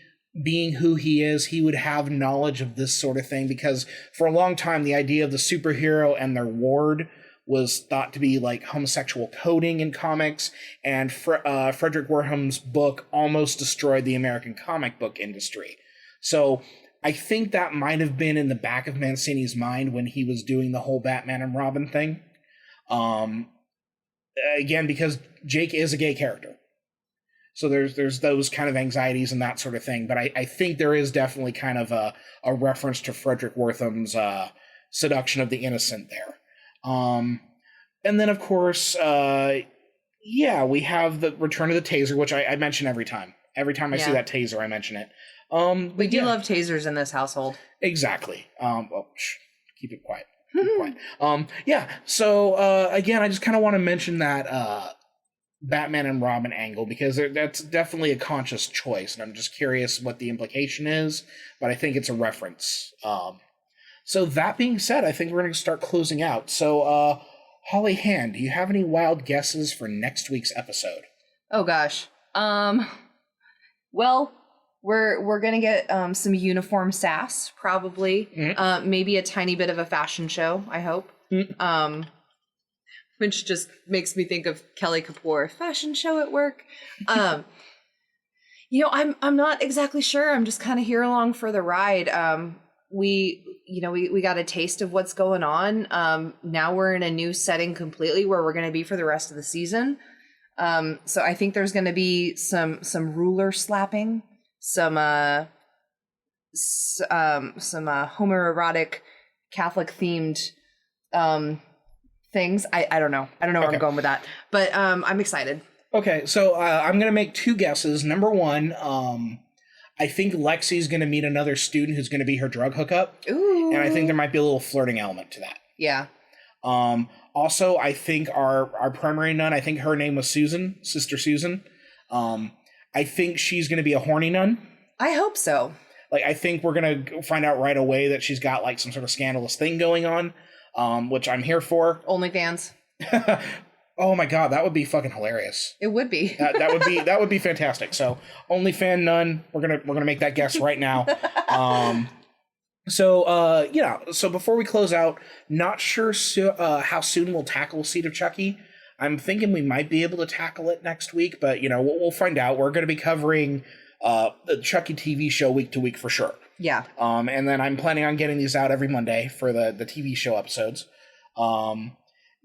being who he is, he would have knowledge of this sort of thing because for a long time, the idea of the superhero and their ward was thought to be like homosexual coding in comics, and Frederick Werham's book almost destroyed the American comic book industry. So I think that might have been in the back of Mancini's mind when he was doing the whole Batman and Robin thing. Again, because Jake is a gay character. So there's those kind of anxieties and that sort of thing. But I think there is definitely kind of a reference to Frederick Wertham's seduction of the innocent there. And then, of course, we have the return of the taser, which I mention every time. Every time I see that taser, I mention it. We do love tasers in this household. Exactly. Keep it quiet. Keep it quiet. So, again, I just kind of want to mention that Batman and Robin angle, because that's definitely a conscious choice, and I'm just curious what the implication is, but I think it's a reference. So that being said, I think we're going to start closing out. So, Holly Hand, do you have any wild guesses for next week's episode? Oh gosh. Well, we're gonna get some uniform sass, probably. Mm-hmm. Maybe a tiny bit of a fashion show, I hope. Mm-hmm. Which just makes me think of Kelly Kapoor, fashion show at work. I'm not exactly sure. I'm just kind of here along for the ride. We got a taste of what's going on. Now we're in a new setting completely where we're going to be for the rest of the season. So I think there's going to be some ruler slapping, some homoerotic Catholic themed things. I don't know. I don't know where I'm going with that, but I'm excited. Okay, so I'm going to make two guesses. Number one, I think Lexi's going to meet another student who's going to be her drug hookup. Ooh. And I think there might be a little flirting element to that. Yeah. Also, I think our primary nun, I think her name was Susan, Sister Susan. I think she's going to be a horny nun. I hope so. Like, I think we're going to find out right away that she's got, like, some sort of scandalous thing going on, which I'm here for. OnlyFans. Oh my god, that would be fucking hilarious. It would be. that would be fantastic. So, OnlyFan nun, we're gonna make that guess right now. So before we close out, not sure how soon we'll tackle Seed of Chucky. I'm thinking we might be able to tackle it next week, but we'll find out. We're going to be covering the Chucky TV show week to week for sure. Yeah. And then I'm planning on getting these out every Monday for the TV show episodes.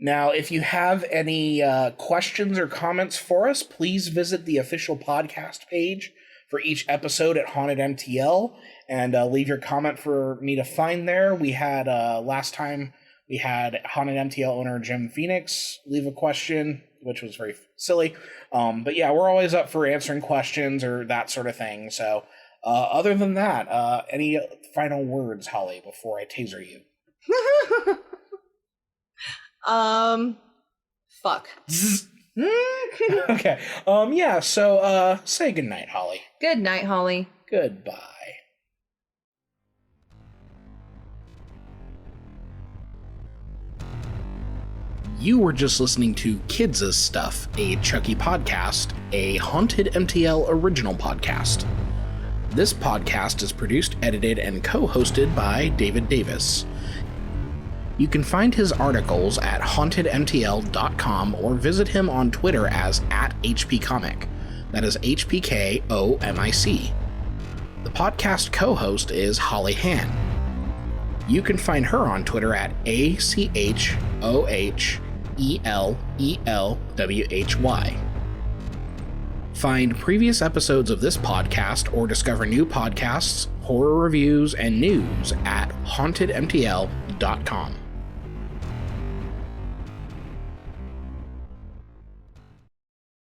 Now, if you have any questions or comments for us, please visit the official podcast page for each episode at HauntedMTL and leave your comment for me to find there. We had, last time, we had HauntedMTL owner Jim Phoenix leave a question, which was very silly. But yeah, we're always up for answering questions or that sort of thing. So other than that, any final words, Holly, before I taser you? Fuck. Okay. So say goodnight, Holly. Good night, Holly. Goodbye. You were just listening to Kids' Stuff, a Chucky podcast, a HauntedMTL original podcast. This podcast is produced, edited, and co-hosted by David Davis. You can find his articles at HauntedMTL.com or visit him on Twitter as @HPComic. That is HPKOMIC. The podcast co-host is Holly Han. You can find her on Twitter at ACHOHELELWHY. Find previous episodes of this podcast or discover new podcasts, horror reviews, and news at HauntedMTL.com.